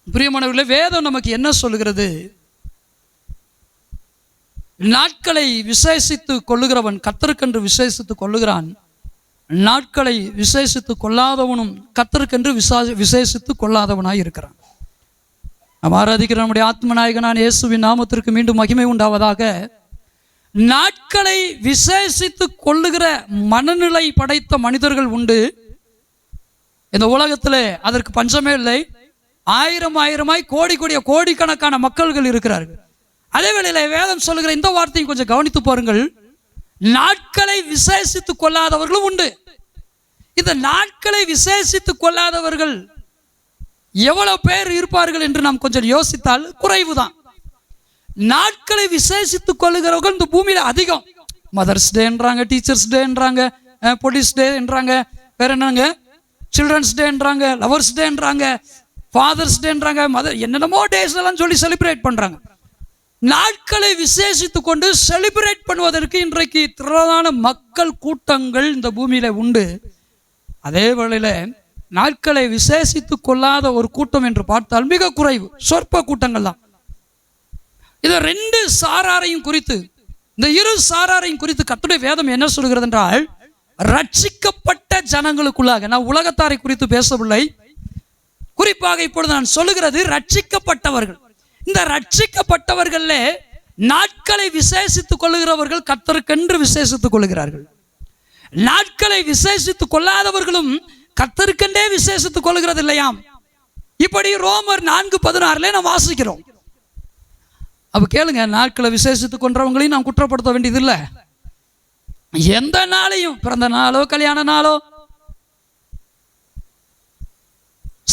பிரியமானவர்களே, வேதம் நமக்கு என்ன சொல்லுகிறது? நாட்களை விசேஷித்து கொள்ளுகிறவன் கர்த்தருக்கென்று விசேஷித்து கொள்ளுகிறான், நாட்களை விசேஷித்து கொள்ளாதவனும் கர்த்தருக்கென்று விசேஷித்து கொள்ளாதவனாய் இருக்கிறான். நாம் ஆராதிக்கிற நம்முடைய ஆத்மநாயகனான இயேசுவின் நாமத்திற்கு மீண்டும் மகிமை உண்டாவதாக. நாட்களை விசேஷித்து கொள்ளுகிற மனநிலை படைத்த மனிதர்கள் உண்டு. இந்த உலகத்தில் அதற்கு பஞ்சமே இல்லை. ஆயிரமாய் கோடிக்கணக்கான மக்கள்கள் இருக்கிறார்கள். அதே வேளையில் வேதம் சொல்லுகிற இந்த வார்த்தையை கொஞ்சம் கவனித்து பாருங்கள். நாட்களை விசேஷித்து கொள்ளாதவர்களும் உண்டு. இந்த நாட்களை விசேஷித்து கொள்ளாதவர்கள் எவ்வளவு பேர் இருப்பார்கள் என்று நாம் கொஞ்சம் யோசித்தால் குறைவுதான். நாட்களை விசேஷித்து கொள்ளுகிறவர்கள் இந்த பூமியில அதிகம். மதர்ஸ் டேன்றாங்க, டீச்சர்ஸ் டேன்றாங்க, போலீஸ் டேன்றாங்க, வேற என்னங்க சில்ட்ரன்ஸ் டேன்றாங்க, லவர்ஸ் டேன்றாங்க, ஃபாதர்ஸ் டேன்றாங்க, மதர் என்னென்னமோ டேஸ் எல்லாம் சொல்லி செலிப்ரேட் பண்றாங்க. நாட்களை விசேஷித்து கொண்டு செலிப்ரேட் பண்ணுவதற்கு இன்றைக்கு திரளான மக்கள் கூட்டங்கள் இந்த பூமியில உண்டு. அதே வேளையில நாட்களை விசேஷித்து கொள்ளாத ஒரு கூட்டம் என்று பார்த்தால் மிக குறைவு, சொற்ப கூட்டங்கள் தான். இது ரெண்டு சாராரையும் குறித்து, இந்த இரு சாராரையும் குறித்து கர்த்தருடைய வேதம் என்ன சொல்கிறது என்றால், ரட்சிக்கப்பட்ட ஜனங்களுக்குள்ளாக, நான் உலகத்தாரை குறித்து பேசவில்லை, குறிப்பாக இப்பொழுது நான் சொல்லுகிறது ரட்சிக்கப்பட்டவர்கள். இந்த ரட்சிக்கப்பட்டவர்கள நாட்களை விசேஷித்துக் கொள்ளுகிறவர்கள் கர்த்தருக்கென்று விசேஷித்துக் கொள்ளுகிறார்கள். நாட்களை விசேஷித்துக் கொள்ளாதவர்களும் கர்த்தருக்கென்றே விசேஷித்துக் கொள்ளுகிறது இல்லையாம். இப்படி ரோமர் 4:16 நாம் வாசிக்கிறோம். அப்ப கேளுங்க, நாட்களை விசேஷித்துக் கொண்டவங்களையும் நாம் குற்றப்படுத்த வேண்டியதில்லை. எந்த நாளையும், பிறந்த நாளோ கல்யாண நாளோ,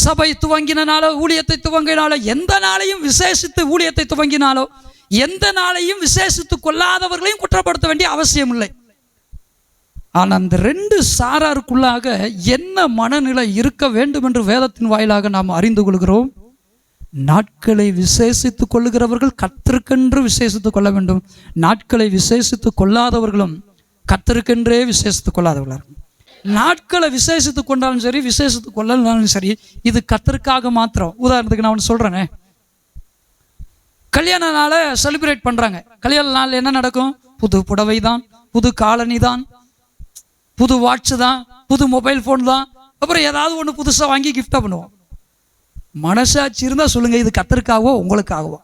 சபை துவங்கின நாளோ, ஊழியத்தை துவங்கினாலோ, எந்த நாளையும் விசேஷித்து ஊழியத்தை துவங்கினாலோ, எந்த நாளையும் விசேஷித்து கொள்ளாதவர்களையும் குற்றப்படுத்த வேண்டிய அவசியம் இல்லை. ஆனால் அந்த ரெண்டு சாராருக்குள்ளாக என்ன மனநிலை இருக்க வேண்டும் என்று வேதத்தின் வாயிலாக நாம் அறிந்து கொள்கிறோம். நாட்களை விசேஷித்துக் கொள்ளுகிறவர்கள் கர்த்தருக்கென்று விசேஷித்துக் கொள்ள வேண்டும். நாட்களை விசேஷித்துக் கொள்ளாதவர்களும் கர்த்தருக்கென்றே விசேஷித்துக் கொள்ளாதவர்கள். நாட்களை விசேஷித்துக் கொண்டாலும் சரி, விசேஷத்துக் கொள்ளனாலும் சரி, இது கர்த்தருக்காக மாத்திரம். உதாரணத்துக்கு நான் சொல்றேனே, கல்யாண நாளை செலிப்ரேட் பண்றாங்க. கல்யாண நாள் என்ன நடக்கும்? புது புடவை தான், புது காலனி தான், புது வாட்ச் தான், புது மொபைல் போன் தான், அப்புறம் ஏதாவது ஒன்று புதுசாக வாங்கி கிஃப்டா பண்ணுவோம். மனசாட்சி இருந்தா சொல்லுங்க, இது கர்த்தருக்காகவோ உங்களுக்காகவோ?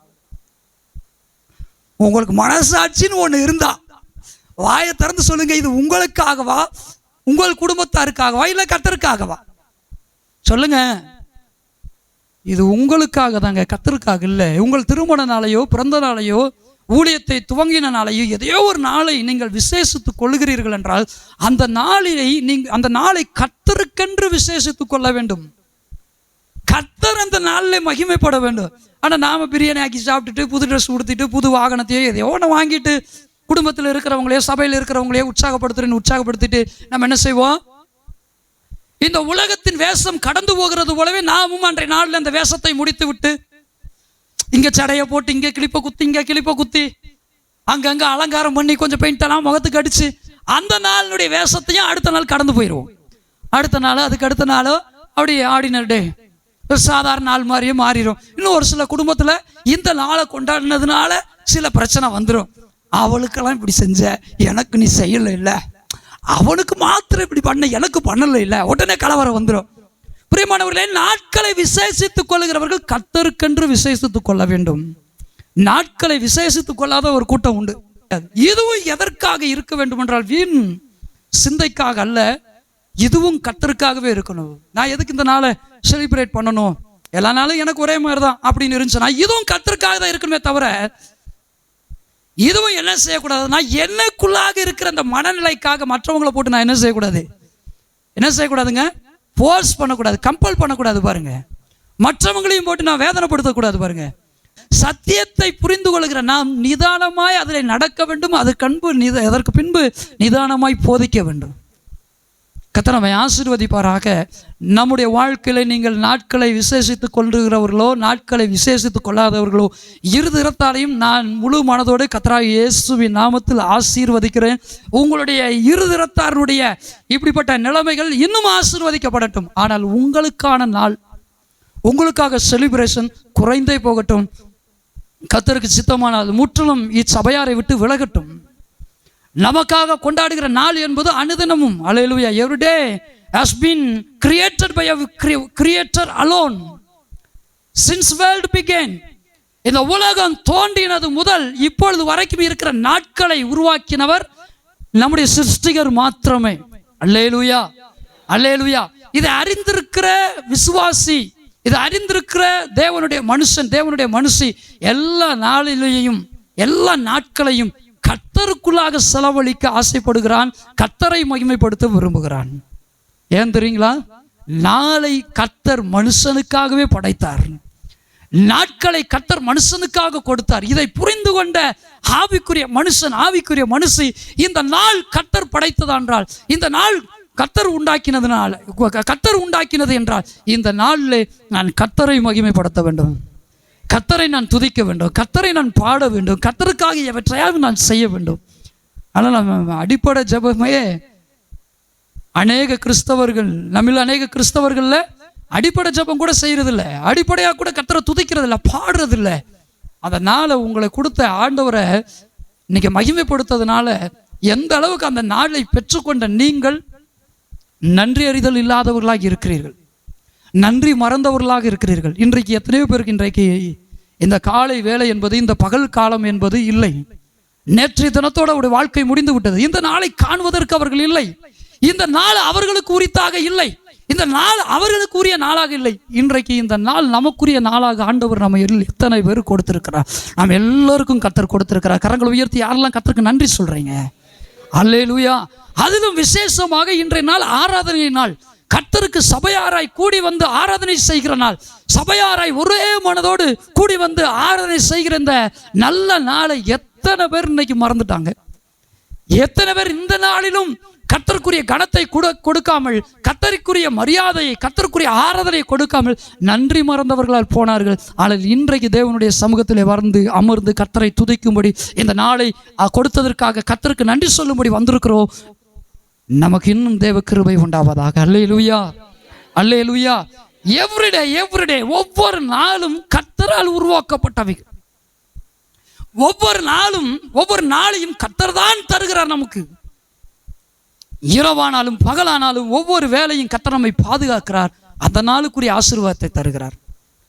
உங்களுக்கு மனசாட்சின்னு ஒன்று இருந்தா வாயை திறந்து சொல்லுங்க, இது உங்களுக்காகவா, உங்கள் குடும்பத்தாருக்காகவா, இல்லை கர்த்தருக்காகவா? சொல்லுங்க. இது உங்களுக்காக தாங்க, கர்த்தருக்காக இல்லை. உங்கள் திருமண நாளையோ, பிறந்த நாளையோ, ஊழியத்தை துவங்கின நாளையோ, எதையோ ஒரு நாளை நீங்கள் விசேஷித்துக் கொள்ளுகிறீர்கள் என்றால் அந்த நாளை கர்த்தருக்கென்று விசேஷித்துக் கொள்ள வேண்டும். கர்த்தர் அந்த நாளில் மகிமைப்பட வேண்டும். ஆனால் நாம பிரியாணி ஆக்கி சாப்பிட்டுட்டு, புது ட்ரெஸ் உடுத்திட்டு, புது வாகனத்தையோ எதையோ ஒன்று வாங்கிட்டு, குடும்பத்தில் இருக்கிறவங்களையோ சபையில் இருக்கிறவங்களையோ உற்சாகப்படுத்திட்டு நம்ம என்ன செய்வோம்? இந்த உலகத்தின் வேஷம் கடந்து போகிறது போலவே நாமும் அன்றைய நாளில் அந்த வேஷத்தை முடித்து விட்டு, இங்க சடையை போட்டு, இங்க கிளிப்ப குத்தி, அங்கங்க அலங்காரம் பண்ணி, கொஞ்சம் பெயிண்ட் எல்லாம் முகத்துக்கு அடிச்சு, அந்த நாளுடைய வேஷத்தையும் அடுத்த நாள் கடந்து போயிடுவோம். அடுத்த நாளோ அதுக்கு அடுத்த நாளோ அப்படி ஆர்டினரி டே, சாதாரண நாள் மாதிரியே மாறிடும். இன்னும் ஒரு சில குடும்பத்தில் இந்த நாளை கொண்டாடினதுனால சில பிரச்சனை வந்துடும். அவளுக்கெல்லாம் இப்படி செஞ்ச, எனக்கு நீ செய்யல இல்லை, அவனுக்கு மாத்திரம் இப்படி பண்ண, எனக்கு பண்ணல இல்லை, உடனே கலவரம் வந்துடும். பிரியமானவர்களே, நாட்களை விசேஷித்துக் கொள்ளுகிறவர்கள் கர்த்தருக்கென்று விசேஷித்துக் கொள்ள வேண்டும். நாட்களை விசேஷித்துக் கொள்ளாத ஒரு கூட்டம் உண்டு. இதுவும் எதற்காக இருக்க வேண்டும் என்றால் வீண் சிந்தைக்காக அல்ல, இதுவும் கர்த்தருக்காகவே இருக்கணும். நான் எதுக்கு இந்த நாளை செலிப்ரேட் பண்ணணும், எல்லா நாளும் எனக்கு ஒரே மாதிரி தான் அப்படின்னு இருந்துச்சுன்னா, இதுவும் கர்த்தருக்காக தான் இருக்கணுமே தவிர, இதுவும் என்ன செய்யக்கூடாதுன்னா, எனக்குள்ளாக இருக்கிற அந்த மனநிலைக்காக மற்றவங்களை போட்டு நான் என்ன செய்யக்கூடாதுங்க, போர்ஸ் பண்ணக்கூடாது, கம்பல் பண்ணக்கூடாது. பாருங்க, மற்றவங்களையும் போட்டு நான் வேதனைப்படுத்தக்கூடாது. பாருங்க, சத்தியத்தை புரிந்து கொள்கிற நாம் நிதானமாய் அதில் நடக்க வேண்டும். அதற்கு பின்பு நிதானமாய் போதிக்க வேண்டும். கர்த்தர் நம்மை ஆசீர்வதிப்பாராக. நம்முடைய வாழ்க்கையில நீங்கள் நாட்களை விசேஷித்துக் கொள்ளுகிறவர்களோ, நாட்களை விசேஷித்துக் கொள்ளாதவர்களோ, இருதிறத்தாலையும் நான் முழு மனதோடு கர்த்தராகிய இயேசுவின் நாமத்தில் ஆசீர்வதிக்கிறேன். உங்களுடைய இருதிறத்தாருடைய இப்படிப்பட்ட நிலைமைகள் இன்னும் ஆசீர்வதிக்கப்படட்டும். ஆனால் உங்களுக்கான நாள், உங்களுக்காக செலிப்ரேஷன் குறைந்தே போகட்டும். கர்த்தருக்கு சித்தமானால் முற்றிலும் இச்சபையாரை விட்டு விலகட்டும். நமக்காக கொண்டாடுகிற நாள் என்பது அனுதினமும் அல்லேலூயா every day has been created by a creator alone since world began. இந்த உலகம் தோன்றினது முதல் இப்பொழுது வரைக்கும் இருக்கிற நாட்களை உருவாக்கினவர் நம்முடைய சிருஷ்டிகர் மாத்திரமே. அல்லேலூயா அல்லேலூயா. இதை அறிந்திருக்கிற விசுவாசி, இதை அறிந்திருக்கிற தேவனுடைய மனுஷன், தேவனுடைய மனுஷி எல்லா நாளிலேயும் எல்லா நாட்களையும் கர்த்தருக்குள்ளாக செலவழிக்க ஆசைப்படுகிறான். கர்த்தரை மகிமைப்படுத்த விரும்புகிறான். ஏன் தெரியுங்களா? நாளை கர்த்தர் மனுஷனுக்காகவே படைத்தார். நாட்களை கர்த்தர் மனுஷனுக்காக கொடுத்தார். இதை புரிந்து கொண்ட ஆவிக்குரிய மனுஷன், ஆவிக்குரிய மனுஷி, இந்த நாள் கர்த்தர் படைத்ததென்றால், இந்த நாள் கர்த்தர் உண்டாக்கினதுனால, கர்த்தர் உண்டாக்கினது என்றால் இந்த நாளில் நான் கர்த்தரை மகிமைப்படுத்த வேண்டும், கர்த்தரை நான் துதிக்க வேண்டும், கர்த்தரை நான் பாட வேண்டும், கர்த்தருக்காக எவற்றையாவது நான் செய்ய வேண்டும். ஆனால் நம்ம அடிப்படை ஜெபமே அநேக கிறிஸ்தவர்கள், நம்மள அநேக கிறிஸ்தவர்கள்ல அடிப்படை ஜெபம் கூட செய்யறதில்ல, அடிப்படையாக கூட கர்த்தரை துதிக்கிறதில்ல, பாடுறதில்லை. அதனால உங்களை கொடுத்த ஆண்டவரை இன்னைக்கு மகிமைப்படுத்ததுனால எந்த அளவுக்கு அந்த நாளை பெற்றுக்கொண்ட நீங்கள் நன்றி அறிதல் இல்லாதவர்களாக இருக்கிறீர்கள், நன்றி மறந்தவர்களாக இருக்கிறீர்கள். இன்றைக்கு எத்தனையோ பேருக்கு இன்றைக்கு இந்த காலை வேலை என்பது, இந்த பகல் காலம் என்பது இல்லை. நேற்றைய தினத்தோட அவருடைய வாழ்க்கை முடிந்து விட்டது. இந்த நாளை காணுவதற்கு அவர்கள் இல்லை. இந்த நாள் அவர்களுக்கு உரித்தாக இல்லை. இந்த நாள் அவர்களுக்கு உரிய நாளாக இல்லை. இன்றைக்கு இந்த நாள் நமக்குரிய நாளாக ஆண்டவர் நம்ம எத்தனை பேர் கொடுத்திருக்கிறார். நாம் எல்லோருக்கும் கர்த்தர் கொடுத்திருக்கிறார். கரங்களை உயர்த்தி யாரெல்லாம் கர்த்தருக்கு நன்றி சொல்றீங்க? அல்லேலூயா. அதிலும் விசேஷமாக இன்றைய நாள் ஆராதனை நாள், கர்த்தருக்கு சபையாராய் கூடி வந்து ஆராதனை செய்கிற நாள். சபையாராய் ஒரே மனதோடு கூடி வந்து ஆராதனை செய்கிற இந்த நல்ல நாளை எத்தனை பேர் இன்னைக்கு மறந்துட்டாங்க? எத்தனை பேர் இந்த நாளிலும் கர்த்தருக்குரிய கனத்தை கொடுக்காமல், கர்த்தருக்குரிய மரியாதையை, கர்த்தருக்குரிய ஆராதனை கொடுக்காமல் நன்றி மறந்தவர்களால் போனார்கள். ஆனால் இன்றைக்கு தேவனுடைய சமூகத்திலே வந்து அமர்ந்து கர்த்தரை துதிக்கும்படி, இந்த நாளை கொடுத்ததற்காக கர்த்தருக்கு நன்றி சொல்லும்படி வந்திருக்கிறோம். நமக்கு இன்னும் தேவ கிருபை உண்டாவதாக. அல்லேலூயா அல்லேலூயா. எவ்ரிடே ஒவ்வொரு நாளும் கர்த்தரால் உருவாக்கப்பட்டவை. ஒவ்வொரு நாளையும் கர்த்தர் தான் தருகிறார் நமக்கு. இரவானாலும் பகலானாலும் ஒவ்வொரு வேலையும் கர்த்தர் நம்மை பாதுகாக்கிறார். அந்த நாளுக்குரிய ஆசீர்வாதத்தை தருகிறார்.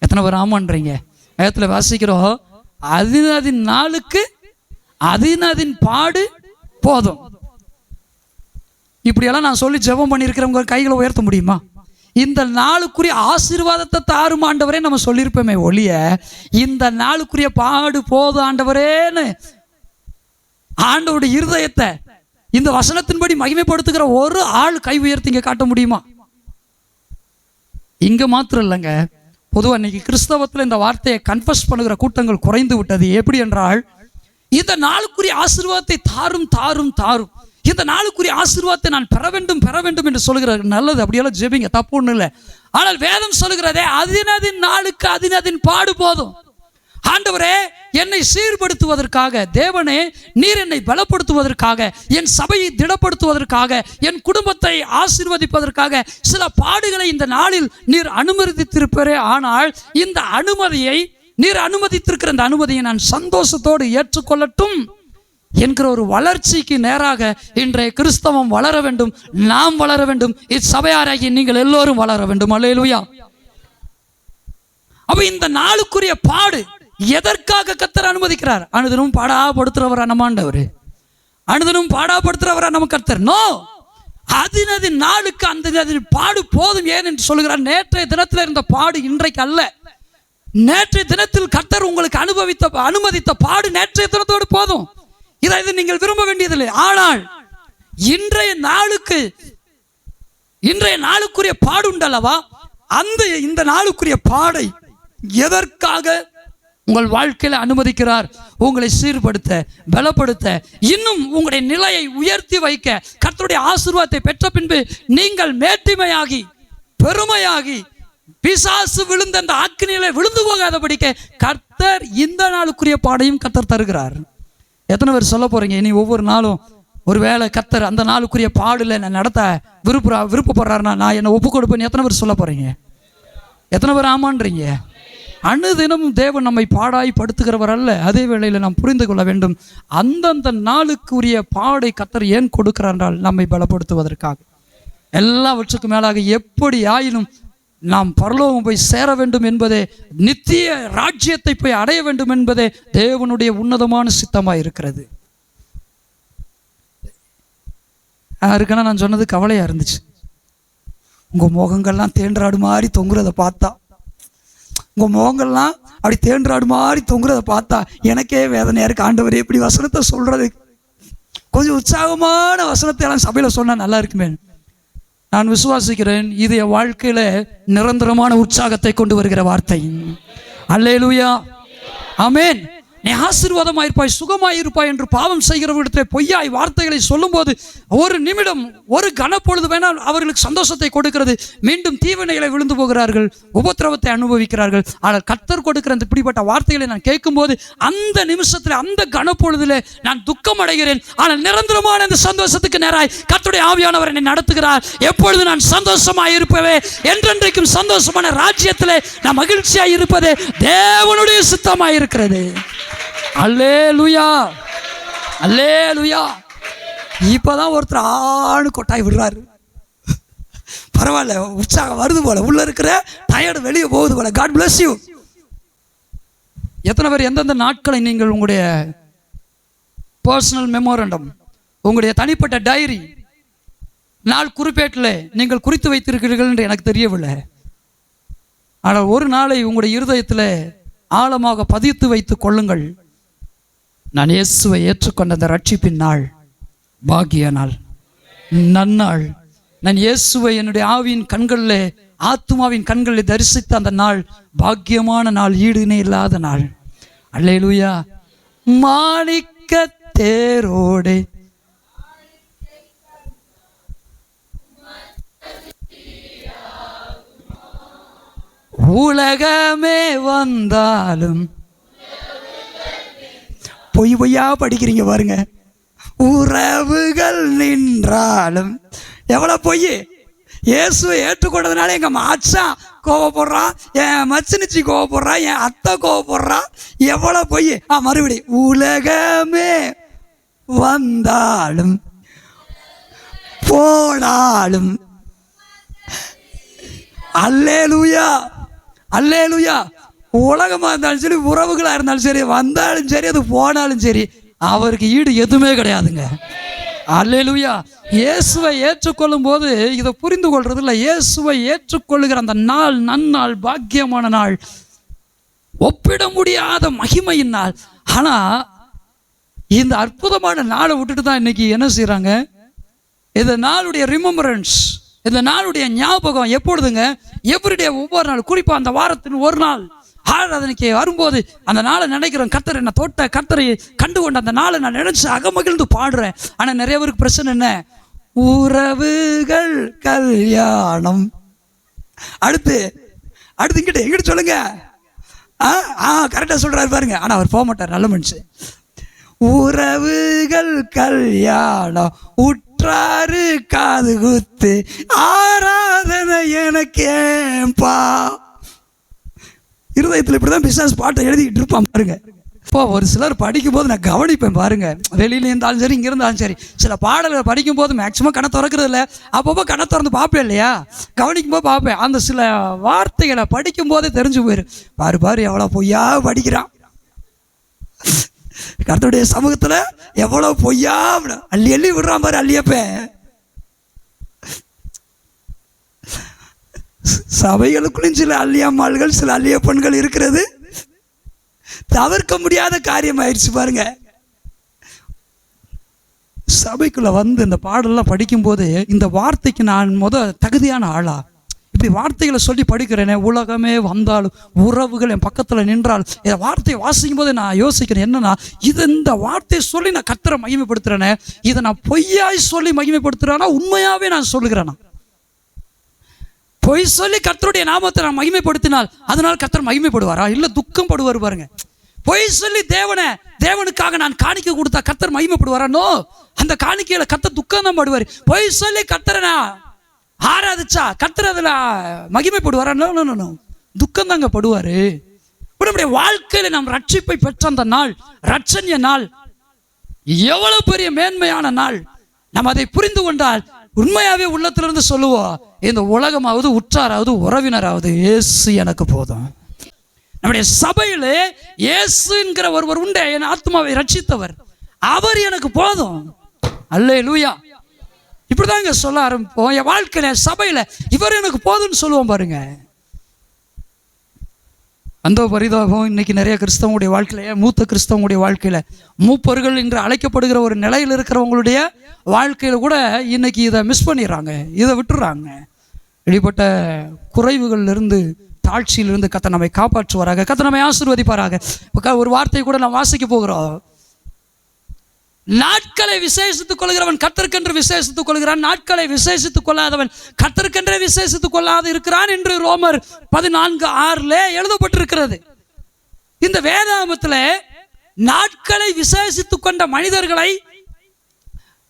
எத்தனை பேர் ஆமான்றீங்க? வேதத்துல வாசிக்கிறோம், அதின் நாளுக்கு அதின் பாடு போதும். இப்படியெல்லாம் நான் சொல்லி ஜெபம் பண்ணியிருக்கிறவங்க கைகளை உயர்த்த முடியுமா? இந்த நாளுக்குரிய ஆசீர்வாதத்தை தாரும் ஆண்டவரே நம்ம சொல்லியிருப்போமே ஒழிய, இந்த நாளுக்குரிய பாடு போதும் ஆண்டவரேன்னு ஆண்டவருடைய இருதயத்தை இந்த வசனத்தின்படி மகிமைப்படுத்துகிற ஒரு ஆள் கை உயர்த்தி இங்க காட்ட முடியுமா? இங்க மாத்திரம் இல்லைங்க, பொதுவாக இன்னைக்கு கிறிஸ்தவத்தில் இந்த வார்த்தையை கன்ஃபஸ் பண்ணுகிற கூட்டங்கள் குறைந்து விட்டது. எப்படி என்றால், இந்த நாளுக்குரிய ஆசீர்வாதத்தை தாரும் தாரும் தாரும், இந்த நாளுக்குரிய ஆசீர்வாதத்தை நான் பெற வேண்டும் என்று சொல்லுகிறார். நல்லது, அப்படியெல்லாம் ஜெபிங்க, தப்பு ஒன்றும் இல்லை. ஆனால் வேதம் சொல்லுகிறதே, அதின் நாளுக்கு அதின் பாடு போதும். ஆண்டவரே, என்னை சீர்படுத்துவதற்காக, தேவனே நீர் என்னை பலப்படுத்துவதற்காக, என் சபையை திடப்படுத்துவதற்காக, என் குடும்பத்தை ஆசீர்வதிப்பதற்காக சில பாடுகளை இந்த நாளில் நீர் அனுமதித்திருப்பரே. ஆனால் இந்த அனுமதியை, நீர் அனுமதித்திருக்கிற இந்த அனுமதியை நான் சந்தோஷத்தோடு ஏற்றுக்கொள்ளட்டும் என்கிற ஒரு வளர்ச்சிக்கு நேராக இன்றைய கிறிஸ்தவம் வளர வேண்டும், நாம் வளர வேண்டும், இச்சபையாராகி நீங்கள் எல்லோரும் வளர வேண்டும். அல்லேலூயா. அப்ப இந்த நாளுக்குரிய பாடு எதற்காக கர்த்தர் அனுமதிக்கிறார்? அனுதினம் பாடாப்படுத்துறவரா நம்ம ஆண்டவர்? அனுதினம் பாடாப்படுத்துறவரா நம்ம கர்த்தர்? நோ. அதின் நாளுக்கு அந்த பாடு போதும். ஏன் என்று சொல்லுகிறார், நேற்றைய தினத்தில் இருந்த பாடு இன்றைக்கு அல்ல. நேற்றைய தினத்தில் கர்த்தர் உங்களுக்கு அனுமதித்த பாடு நேற்றைய தினத்தோடு போதும். இதை நீங்கள் விரும்ப வேண்டியதில்லை. ஆனால் இன்றைய நாளுக்குரிய பாடு உண்டல்லவா, இந்த நாளுக்குரிய பாடை எதற்காக உங்கள் வாழ்க்கையில அனுமதிக்கிறார்? உங்களை சீர்படுத்த, பலப்படுத்த, இன்னும் உங்களுடைய நிலையை உயர்த்தி வைக்க, கர்த்தருடைய ஆசீர்வாதத்தை பெற்ற பின்பு நீங்கள் மேட்டிமையாகி பெருமையாகி பிசாசு விழுந்த அந்த அக்கினியிலே விழுந்து போகாதபடிக்க கர்த்தர் இந்த நாளுக்குரிய பாடையும் கர்த்தர் தருகிறார். எத்தனை பேர் சொல்ல போறீங்க, இனி ஒவ்வொரு நாளும் ஒருவேளை கர்த்தர் அந்த நாளுக்குரிய பாடுல நான் நடத்த விருப்பப்படுறாருன்னா நான் என்ன ஒப்பு கொடுப்பேன்? எத்தனை பேர் சொல்ல போறீங்க? எத்தனை பேர் ஆமான்றீங்க? அனுதினமும் தேவன் நம்மை பாடாய் படுத்துகிறவர் அல்ல. அதே வேளையில் நாம் புரிந்து கொள்ள வேண்டும், அந்தந்த நாளுக்குரிய பாடை கர்த்தர் ஏன் கொடுக்கிறார் என்றால் நம்மை பலப்படுத்துவதற்காக. எல்லாவற்றுக்கும் மேலாக எப்படி ஆயினும் நாம் பரலோகம் போய் சேர வேண்டும் என்பதே, நித்திய ராஜ்யத்தை போய் அடைய வேண்டும் என்பதே தேவனுடைய உன்னதமான சித்தமாக இருக்கிறது. யாருக்குன்னா நான் சொன்னது கவலையாக இருந்துச்சு. உங்கள் முகங்கள்லாம் தேன்றாடு மாதிரி தொங்குறதை பார்த்தா, உங்கள் முகங்கள்லாம் அப்படி தேன்றாடு மாதிரி தொங்குறதை பார்த்தா எனக்கே வேதனையாக இருக்கு. ஆண்டவர் எப்படி வசனத்தை சொல்கிறது, கொஞ்சம் உற்சாகமான வசனத்தை எல்லாம் சபையில் சொன்னால் நல்லா இருக்குமே. நான் விசுவாசிக்கிறேன், இது என் வாழ்க்கையில் நிரந்தரமான உற்சாகத்தை கொண்டு வருகிற வார்த்தை. அல்லேலூயா, ஆமென். நீ ஆசீர்வாதமாயிருப்பாய், சுகமாயிருப்பாய் என்று பாவம் செய்கிறவர்களிடத்தில் பொய்யாய் வார்த்தைகளை சொல்லும்போது ஒரு நிமிடம், ஒரு கனப்பொழுது வேணால் அவர்களுக்கு சந்தோஷத்தை கொடுக்கிறது. மீண்டும் தீவினைகளை விழுந்து போகிறார்கள், உபத்திரவத்தை அனுபவிக்கிறார்கள். ஆனால் கர்த்தர் கொடுக்கிற அந்த இப்படிப்பட்ட வார்த்தைகளை நான் கேட்கும்போது அந்த நிமிஷத்தில், அந்த கனப்பொழுதில் நான் துக்கம் அடைகிறேன். ஆனால் நிரந்தரமான அந்த சந்தோஷத்துக்கு நேராய் கர்த்தருடைய ஆவியானவர் என்னை நடத்துகிறார். எப்பொழுது நான் சந்தோஷமாய் இருப்பவே, என்றென்றைக்கும் சந்தோஷமான ராஜ்யத்திலே நான் மகிழ்ச்சியாய் இருப்பதே தேவனுடைய சித்தமாய் இருக்கிறது. அல்லேலூயா, அல்லேலூயா. இப்பதான் ஒருத்தர் ஆணு கொட்டாய் விடுறாரு. பரவாயில்ல, உற்சாகம் வருது போல, உள்ள இருக்கிற டயர்டு வெளியே போகுது போல. God bless you. எத்தனை பேர் எந்தெந்த நாட்களை நீங்கள் உங்களுடைய பர்சனல் மெமோரண்டம், உங்களுடைய தனிப்பட்ட டைரி, நாள் குறிப்பேட்டில் நீங்கள் குறித்து வைத்திருக்கிறீர்கள் என்று எனக்கு தெரியவில்லை. ஆனால் ஒரு நாளை உங்களுடைய இருதயத்தில் ஆழமாக பதித்து வைத்துக் கொள்ளுங்கள். நான் இயேசுவை ஏற்றுக்கொண்ட அந்த ரட்சிப்பின் நாள் பாக்கிய நாள், நன்னாள். நான் இயேசுவை என்னுடைய ஆவியின் கண்களில், ஆத்துமாவின் கண்களில் தரிசித்த அந்த நாள் பாக்கியமான நாள், ஈடுனே இல்லாத நாள். அல்லேலூயா. மாணிக்க தேரோடே உலகமே வந்தாலும், பொய் பொய்யா படிக்கிறீங்க பாருங்க. உறவுகள் நின்றாலும், எவ்வளோ பொய். இயேசுவை ஏற்றுக்கொண்டதுனால எங்கள் மச்சான் கோவப்படுறான், என் மச்சினிச்சி கோவப்படுறான், என் அத்தை கோவப்படுறான், எவ்வளோ பொய். மறுபடி உலகமே வந்தாலும் போனாலும், அல்லேலூயா, அல்லேலூயா. உலகமாக இருந்தாலும் சரி, உறவுகளாக இருந்தாலும் சரி, வந்தாலும் சரி, அது போனாலும் சரி, அவருக்கு ஈடு எதுவுமே கிடையாதுங்க. அல்லேலூயா. இயேசுவை ஏற்றுக்கொள்ளும் போது இதை புரிந்து கொள்றது இல்லை. இயேசுவை ஏற்றுக்கொள்ளுகிற அந்த நாள் நன்னாள், பாக்கியமான நாள், ஒப்பிட முடியாத மகிமையின் நாள். ஆனால் இந்த அற்புதமான நாளை விட்டுட்டு தான் இன்னைக்கு என்ன செய்கிறாங்க, இந்த நாளுடைய ரிமெம்பரன்ஸ், இந்த நாளுடைய ஞாபகம் எப்பொழுதுங்க, எவ்ரிடே, ஒவ்வொரு நாள், குறிப்பாக அந்த வாரத்தின் ஒரு நாள் ஆராதனைக்கு வரும்போது அந்த நாளை நினைக்கிறேன். கர்த்தர் என்னை தொட்ட, கர்த்தரை கண்டுகொண்ட அந்த நாளை நான் நினைச்சு அகமகிழ்ந்து பாடுறேன். ஆனால் நிறைய பேருக்கு பிரச்சனை என்ன, உறவுகள் கல்யாணம். அடுத்து இங்கிட்ட சொல்லுங்க. கரெக்டாக சொல்றாரு பாருங்க. ஆனால் அவர் போக மாட்டார், நல்ல மனுஷன். உறவுகள் கல்யாணம், உற்றாரு காது குத்து, ஆராதனை எனக்கேப்பா. இருதயத்தில் இப்படிதான் பிசாசு பாட்டை எழுதிக்கிட்டு இருப்பான் பாருங்க. இப்போ ஒரு சிலர் படிக்கும் போது நான் கவனிப்பேன் பாருங்க, வெளியில இருந்தாலும் சரி, இங்க இருந்தாலும் சரி, சில பாடல்களை படிக்கும் போது மேக்சிமம் கண்ணை திறக்கிறது இல்லை. அப்பப்போ கண்ணை திறந்து பார்ப்பேன் இல்லையா, கவனிக்கும் போது பார்ப்பேன். அந்த சில வார்த்தைகளை படிக்கும் போதே தெரிஞ்சு போயிரு. பாரு எவ்வளோ பொய்யா படிக்கிறான், கர்த்தருடைய சமூகத்துல எவ்வளவு பொய்யா அள்ளி விடுறான் பாரு, அள்ளியப்ப. சபைகளுக்குள்ளும் சில அள்ளியம்மாள்கள், சில அள்ளியப்பன்கள் இருக்கிறது தவிர்க்க முடியாத காரியம் ஆயிடுச்சு பாருங்க. சபைக்குள்ள வந்து இந்த பாடலாம் படிக்கும் போது இந்த வார்த்தைக்கு நான் தகுதியான ஆளா, இப்படி வார்த்தைகளை சொல்லி படிக்கிறேனே, உலகமே வந்தாலும் உறவுகள் என் பக்கத்தில் நின்றால், இந்த வார்த்தையை வாசிக்கும் போது நான் யோசிக்கிறேன் என்னன்னா, இந்த வார்த்தையை சொல்லி நான் கர்த்தரை மகிமைப்படுத்துறேனே, இதை நான் பொய்யாய் சொல்லி மகிமைப்படுத்துறேன்னா உண்மையாவே நான் சொல்லுகிறேன்னா? பொய் சொல்லி கர்த்தருடைய நாமத்தை நான் மகிமைப்படுத்தினால் அதனால் கர்த்தர் மகிமைப்படுவாரா? இல்லை துக்கம் படுவார் பாருங்க. பொய் சொல்லி தேவனுக்காக நான் காணிக்கை கொடுத்தா கர்த்தர் மகிமைப்படுவாரா? நோ, அந்த காணிக்கையில கர்த்தர் துக்கம் தான் படுவார். பொய் சொல்லி கர்த்தரை நான் ஆராதிச்சா கர்த்தர் அதில் மகிமைப்படுவாரா? No no no. துக்கம் தாங்க படுவாரு. நம்முடைய வாழ்க்கையில நாம் ரட்சிப்பை பெற்ற அந்த நாள், ரட்சணிய நாள் எவ்வளவு பெரிய மேன்மையான நாள். நாம் அதை புரிந்து கொண்டால் உண்மையாவே உள்ளத்திலிருந்து சொல்லுவோம், இந்த உலகமாவது உற்றாராவது உறவினராவது இயேசு எனக்கு போதும். நம்முடைய சபையிலே இயேசு என்கிற ஒருவர் உண்டே, என் ஆத்மாவை ரட்சித்தவர், அவர் எனக்கு போதும். அல்லேலூயா. இப்படிதாங்க சொல்ல ஆரம்பிப்போம். என் வாழ்க்கையில சபையில இவர் எனக்கு போதும்னு சொல்லுவோம் பாருங்க. அந்த பரிதாபம் இன்னைக்கு நிறைய கிறிஸ்தவங்களுடைய வாழ்க்கையில, மூத்த கிறிஸ்தவங்களுடைய வாழ்க்கையில, மூப்பர்கள் என்று அழைக்கப்படுகிற ஒரு நிலையில் இருக்கிறவங்களுடைய வாழ்க்கையில கூட இன்னைக்கு இதை மிஸ் பண்ணிடுறாங்க, இதை விட்டுறாங்க. இப்படிப்பட்ட குறைவுகளிலிருந்து, தாழ்ச்சியிலிருந்து கர்த்தர் நம்மை காப்பாற்றுவாராக, கர்த்தர் நம்மை ஆசீர்வதிப்பாராக. ஒரு வார்த்தை கூட நாம் வாசிக்க போகிறோம். நாட்களை விசேஷித்துக் கொள்கிறவன் கர்த்தருக்கென்று விசேஷித்துக் கொள்கிறான், நாட்களை விசேஷித்துக் கொள்ளாதவன் கர்த்தருக்கென்றே விசேஷித்துக் கொள்ளாது இருக்கிறான் என்று ரோமர் 14:6 எழுதப்பட்டிருக்கிறது. இந்த வேதாகமத்தில் நாட்களை விசேஷித்துக் கொண்ட மனிதர்களை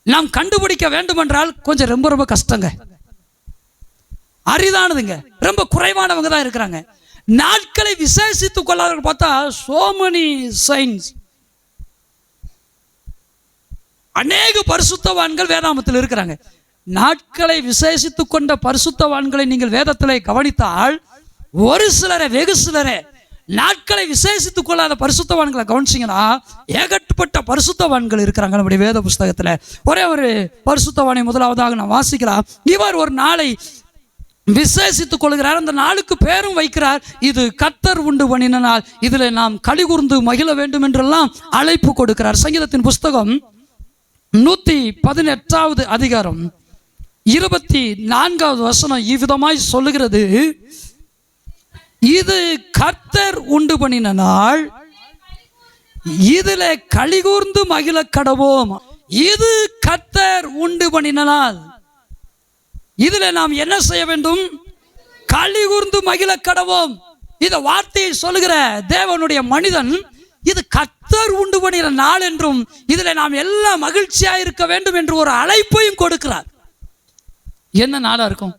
நாம் கண்டுபிடிக்க வேண்டும் என்றால் கொஞ்சம் ரொம்ப ரொம்ப கஷ்டங்க, அரிதானதுங்க, ரொம்ப குறைவானவங்க தான் இருக்கிறாங்க. நாட்களை விசேஷித்துக் கொள்ளாதவர்கள் பார்த்தா so many signs. அநேக பரிசுத்தவான்கள் வேதாகமத்தில் இருக்கிறாங்க. நாட்களை விசேஷித்துக் கொண்ட பரிசுத்தவான்களை நீங்கள் வேதத்திலே கவனித்தால் ஒரு சிலரை, வெகு சிலரை, நாட்களை விசேஷித்துக் கொள்ளாத பரிசுத்தவான்களை கவனிச்சிங்கன்னா ஏகப்பட்ட பரிசுத்தவான்கள் இருக்கிறாங்க நம்முடைய வேத புஸ்தகத்தில். ஒரே ஒரு பரிசுத்தவானை முதலாவதாக நான் வாசிக்கலாம். இவர் ஒரு நாளை விசேஷித்துக் கொள்கிறார், அந்த நாளுக்கு பேரும் வைக்கிறார், இது கர்த்தர் உண்டு பண்ணின நாள், இதில் நாம் களிகூர்ந்து மகிழ வேண்டும் என்றெல்லாம் அழைப்பு கொடுக்கிறார். சங்கீதத்தின் புஸ்தகம் 118 அதிகாரம் 24 வசனம் இவ்விதமாய் சொல்லுகிறது, இது கர்த்தர் உண்டு பண்ணின நாள், இதிலே களிகூர்ந்து மகிழ கடவோம். இது கர்த்தர் உண்டு பண்ணின நாள், இதிலே நாம் என்ன செய்ய வேண்டும்? களிகூர்ந்து மகிழ கடவோம். இந்த வார்த்தையை சொல்லுகிற தேவனுடைய மனிதன் இது கர்த்தர் உண்டு பண்ணின நாள் என்றும் இதில் நாம் எல்லாம் மகிழ்ச்சியா இருக்க வேண்டும் என்று ஒரு அழைப்பையும் கொடுக்கிறார். என்ன நாளா இருக்கும்?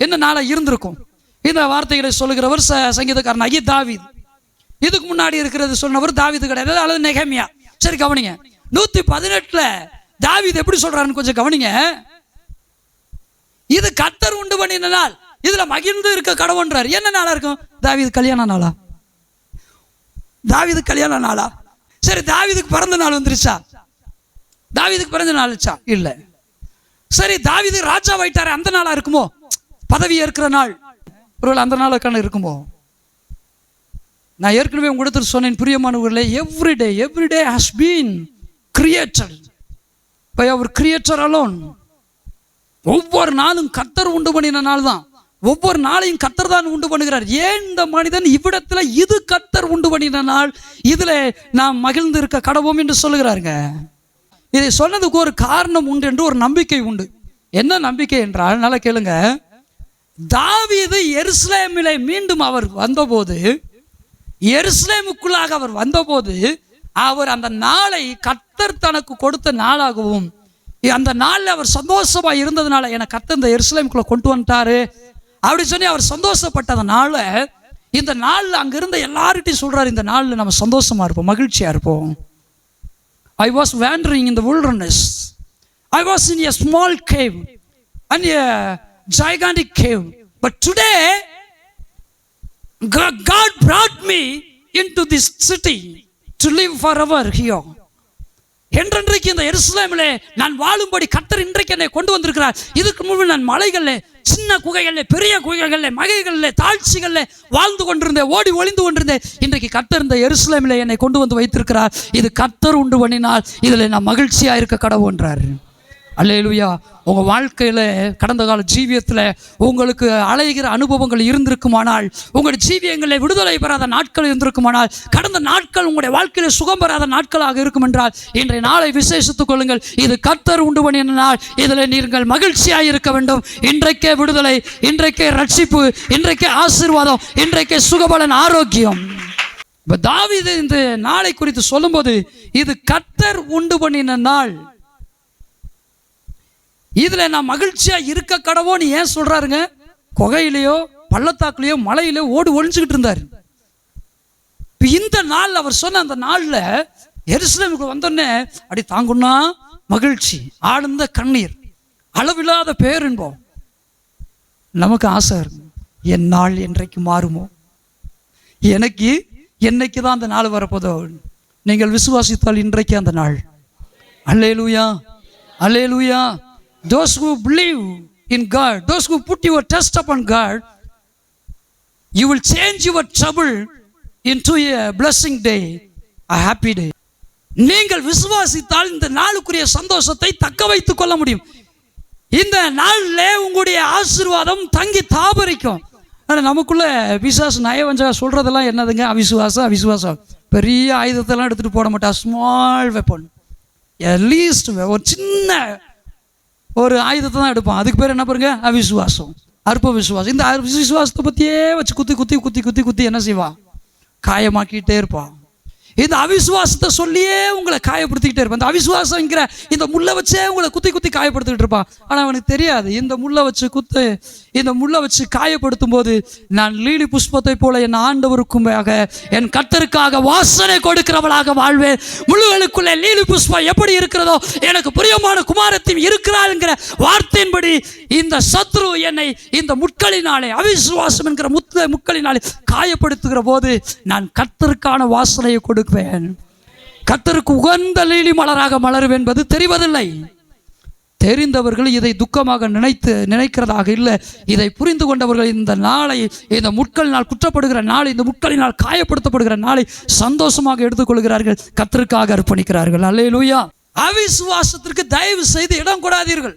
என்ன நாளா இருந்திருக்கும்? இந்த வார்த்தைகளை சொல்லுகிறவர் சங்கீதக்காரன் ஆகிய தாவீது. இதுக்கு முன்னாடி இருக்கிறது சொன்னவர் தாவீது கிடையாது, அல்லது நெகேமியா. சரி கவனிங்க, 118 தாவீது எப்படி சொல்றாருன்னு கொஞ்சம் கவனிங்க. இது கர்த்தர் உண்டு பண்ணின நாள், இதுல மகிழ்ந்து இருக்க கடவுன்றார். என்ன நாளா இருக்கும்? தாவீது கல்யாண நாளா? தாவீது கல்யாண நாளா? சரி, தாவீதுக்கு பிறந்த நாள் வந்துருச்சா? தாவீதுக்கு பிறந்த நாள் இல்ல. சரி, தாவீது ராஜா ஆயிட்டாரு, அந்த நாளா இருக்குமோ? பதவி ஏற்கிற நாள் ஒருவேளை அந்த நாளுக்கான இருக்குமோ? நான் ஏற்கனவே உங்களுக்கு சொன்னேன் பிரியமானவர்களே, everyday has been created by our creator alone. ஒவ்வொரு நாளும் கர்த்தர் உண்டு பண்ணின நாள் தான். ஒவ்வொரு நாளையும் கர்த்தர் தான் உண்டு பண்ணுகிறார். ஏன் இந்த மனிதன் இவ்விடத்தில் இது கர்த்தர் உண்டு பண்ணின நாள், இதுல நாம் மகிழ்ந்து இருக்க கடவோம் என்று சொல்லுகிறாருங்க. இதை சொன்னதுக்கு ஒரு காரணம் உண்டு என்று ஒரு நம்பிக்கை உண்டு. என்ன நம்பிக்கை என்றால், நல்லா கேளுங்க, தாவீது எருசலேமிலே மீண்டும் அவர் வந்தபோது, எருசலேமுக்குள்ளாக அவர் வந்தபோது, அவர் அந்த நாளை கர்த்தர் தனக்கு கொடுத்த நாளாகவும், அந்த நாளில் அவர் சந்தோஷமா இருந்ததுனால எனக்கு கர்த்தர் இந்த எருசலேமுக்குள்ள கொண்டு வந்துட்டாரு அப்படி சொல்லி அவர் சந்தோஷப்பட்டதுனால, இந்த நாளில் அங்க இருந்த எல்லார்கிட்டையும் சொல்றாரு, இந்த நாளில் நம்ம சந்தோஷமா இருப்போம், மகிழ்ச்சியா இருப்போம். I was wandering in the wilderness. I was in a small cave and a gigantic cave. But today, God brought me into this city to live forever here. என்றென்றைக்கு இந்த எருசலேமிலே நான் வாழும்படி கர்த்தர் இன்றைக்கு என்னை கொண்டு வந்திருக்கிறார். இதுக்கு முன்பு நான் மலைகளில், சின்ன குகைகளில், பெரிய குகைகளில், மகைகளில், தாழ்ச்சிகளில் வாழ்ந்து கொண்டிருந்தேன், ஓடி ஒளிந்து கொண்டிருந்தேன். இன்றைக்கு கர்த்தர் இந்த எருசலேமிலே என்னை கொண்டு வந்து வைத்திருக்கிறார். இது கர்த்தர் உண்டு பண்ணினால் இதில் நான் மகிழ்ச்சியா இருக்க கடவுன்றார். அல்லேலூயா. உங்க வாழ்க்கையில கடந்த கால ஜீவியத்தில் உங்களுக்கு அலைகிற அனுபவங்கள் இருந்திருக்குமானால், உங்களுடைய ஜீவியங்களில் விடுதலை பெறாத நாட்கள் இருந்திருக்குமானால், கடந்த நாட்கள் உங்களுடைய வாழ்க்கையில சுகம் பெறாத நாட்களாக இருக்கும் என்றால், இன்றைய நாளை விசேஷித்துக் கொள்ளுங்கள். இது கர்த்தர் உண்டு பண்ணின நாள், இதில் நீங்கள் மகிழ்ச்சியாக இருக்க வேண்டும். இன்றைக்கே விடுதலை, இன்றைக்கே ரட்சிப்பு, இன்றைக்கே ஆசீர்வாதம், இன்றைக்கே சுகபலன், ஆரோக்கியம். இப்ப தாவீது இந்த நாளை குறித்து சொல்லும்போது, இது கர்த்தர் உண்டு பண்ணின நாள், இதுல நான் மகிழ்ச்சியா இருக்க கடவோன்னு ஏன் சொல்றாருங்க? குகையிலையோ பள்ளத்தாக்குலயோ மலையில ஓடி ஒழிஞ்சுக்கிட்டு இருந்தார். இந்த நாள் அவர் சொன்ன அந்த நாள்ல எருசலேமுக்கு வந்தோடனே அப்படி தாங்குன்னா மகிழ்ச்சி, ஆழ்ந்த கண்ணீர், அளவில்லாத பேரின்பம். நமக்கு ஆசை இருக்கும், என் நாள் என்றைக்கு மாறுமோ, எனக்கு என்னைக்கு தான் அந்த நாள் வரப்போதோ. நீங்கள் விசுவாசித்தால் இன்றைக்கு அந்த நாள். அல்லேலூயா, அல்லேலூயா. Those who believe in God, those who put your trust upon God, you will change your trouble into a blessing day, a happy day. நீங்கள் விசுவாசித்தால் இந்த நாளுக்குரிய சந்தோஷத்தை தக்க வைத்துக் கொள்ள முடியும். இந்த நாளிலே உங்களுடைய ஆசீர்வாதம் தங்கி தாபரிக்கும். ஆனால் நமக்குள்ள பிசாசு நயவஞ்சா சொல்றதெல்லாம் என்னதுங்க? அவிசுவாசம். பெரிய ஆயுதத்தெல்லாம் எடுத்துட்டு போட மாட்டா, ஸ்மால் வெப்பன், அட்லீஸ்ட் ஒரு சின்ன ஒரு ஆயுதத்தை தான் எடுப்பான். அதுக்கு பேர் என்ன பாருங்க? அவிசுவாசம், அற்ப விசுவாசம். இந்த விசுவாசத்தை பற்றியே வச்சு குத்தி என்ன செய்வான்? காயமாக்கிட்டே இருப்பான். இந்த அவிசுவாசத்தை சொல்லியே உங்களை காயப்படுத்திக்கிட்டே இருப்பான். இந்த அவிசுவாசங்கிற இந்த முள்ளை வச்சே உங்களை குத்தி காயப்படுத்திக்கிட்டு இருப்பான். ஆனால் அவனுக்கு தெரியாது, இந்த முள்ளை வச்சு காயப்படுத்தும் போது நான் லீலி புஷ்பத்தை போல என் ஆண்டவருக்குமாக என் கர்த்தருக்காக வாசனை கொடுக்கிறவளாக வாழ்வேன். முள்ளுகளுக்குள்ளே லீலி புஷ்பம் எப்படி இருக்கிறதோ எனக்கு பிரியமான குமாரத்தையும் இருக்கிறாள்ங்கிற வார்த்தையின்படி இந்த சத்ரு என்னை இந்த முட்களினாலே, அவிசுவாசம் என்கிற முட்களினாலே காயப்படுத்துகிற போது நான் கர்த்தருக்கான வாசனையை கொடுப்பேன். கர்த்தருக்கு உகந்த லீலி மலராக மலரும் என்பது தெரிவதில்லை. தெரிந்தவர்கள் இதை துக்கமாக நினைக்கிறதாக இல்லை. இதை புரிந்து கொண்டவர்கள் இந்த நாளை, இந்த முட்களினால் குற்றப்படுகிற நாளை, இந்த முட்களினால் காயப்படுத்தப்படுகிற நாளை சந்தோஷமாக எடுத்துக்கொள்கிறார்கள், கர்த்தருக்காக அர்ப்பணிக்கிறார்கள். அல்லேலூயா. அவிசுவாசத்திற்கு தயவு செய்து இடம் கொடாதீர்கள்.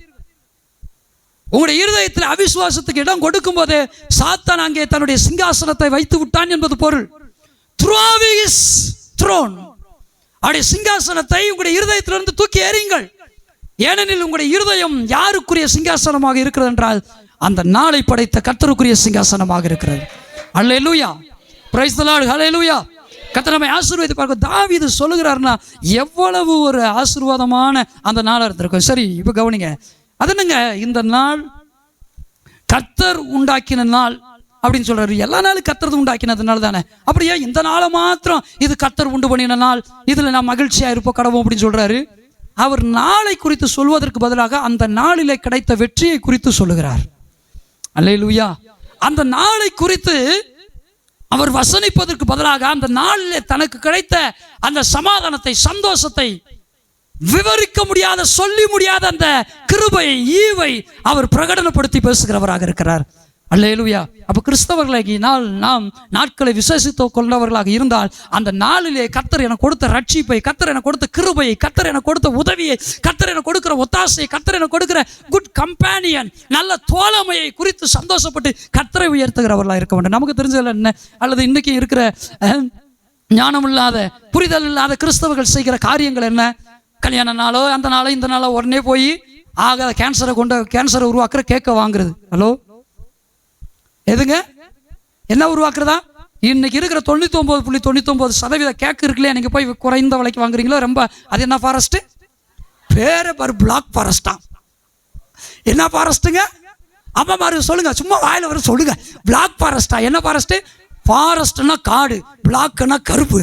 உங்களுடைய இருதயத்தில் அவிசுவாசத்துக்கு இடம் கொடுக்கும் போதே சாத்தான் அங்கே தன்னுடைய சிங்காசனத்தை வைத்து விட்டான் என்பது பொருள். அவருடைய சிங்காசனத்தை உங்களுடைய இருதயத்திலிருந்து தூக்கி எறியுங்கள். ஏனெனில் உங்களுடைய இருதயம் யாருக்குரிய சிங்காசனமாக இருக்கிறது என்றால் அந்த நாளை படைத்த கர்த்தருக்குரிய சிங்காசனமாக இருக்கிறது. அல்லேலூயா, பிரைஸ் தி லார்ட், ஹல்லேலூயா. கர்த்தர் நம்மை ஆசீர்வதிப்பார். தாவீது சொல்லுகிறார்னா எவ்வளவு ஒரு ஆசீர்வாதமான அந்த நாளாக இருந்திருக்கும். சரி, இப்போ கவனிங்க, அது என்னங்க இந்த நாள் கர்த்தர் உண்டாக்கின நாள் அப்படின்னு சொல்றாரு. எல்லா நாளும் கர்த்தர் உண்டாக்கினதுனால தானே. அப்படியே இந்த நாளை மாத்திரம் இது கர்த்தர் உண்டு பண்ணின நாள், இதுல நான் மகிழ்ச்சியா இருப்போம் கடவுள் அப்படின்னு சொல்றாரு. அவர் நாளை குறித்து சொல்வதற்கு பதிலாக அந்த நாளிலே கிடைத்த வெற்றியை குறித்து சொல்லுகிறார். அல்லேலூயா. அந்த நாளை குறித்து அவர் வசனிப்பதற்கு பதிலாக அந்த நாளிலே தனக்கு கிடைத்த அந்த சமாதானத்தை, சந்தோஷத்தை, விவரிக்க முடியாத, சொல்லி முடியாத அந்த கிருபை, ஈவை அவர் பிரகடனப்படுத்தி பேசுகிறவராக இருக்கிறார். அல்லேலூயா. அப்போ கிறிஸ்தவர்களாகி நாம் நாட்களை விசேஷித்து கொண்டவர்களாக இருந்தால் அந்த நாளிலே கர்த்தர் எனக்கு கொடுத்த ரட்சிப்பை, கர்த்தர் எனக்கு கொடுத்த கிருபையை, கர்த்தர் எனக்கு கொடுத்த உதவியை, கர்த்தர் எனக்கு கொடுக்கிற ஒத்தாசையை, கர்த்தர் எனக்கு கொடுக்கிற குட் கம்பேனியன், நல்ல தோழமையை குறித்து சந்தோஷப்பட்டு கர்த்தரை உயர்த்துகிறவர்களாக இருக்க வேண்டும். நமக்கு தெரிஞ்சதில்லை என்ன, அல்லது இன்றைக்கி இருக்கிற ஞானம் இல்லாத, புரிதல் இல்லாத கிறிஸ்தவர்கள் செய்கிற காரியங்கள் என்ன? கல்யாண நாளோ அந்த நாளோ இந்த நாளோ உடனே போய் ஆகாத கேன்சரை உருவாக்குற கேட்க வாங்குறது. ஹலோ, எதுங்க? என்ன உருவாக்குறதா? இன்னைக்கு இருக்கிற 99.99% கேக்கு இருக்குல்லையா, நீங்க போய் குறைந்த விலைக்கு வாங்குறீங்களோ ரொம்ப, அது என்ன ஃபாரஸ்ட்? பேர பாரு, பிளாக் ஃபாரஸ்டா? என்ன ஃபாரஸ்ட்டுங்க? அம்மா மாதிரி சொல்லுங்க, சும்மா வாயில வர சொல்லுங்க. பிளாக் ஃபாரஸ்டா? என்ன ஃபாரஸ்ட்? ஃபாரஸ்ட்னா காடு, பிளாக்னா கருப்பு.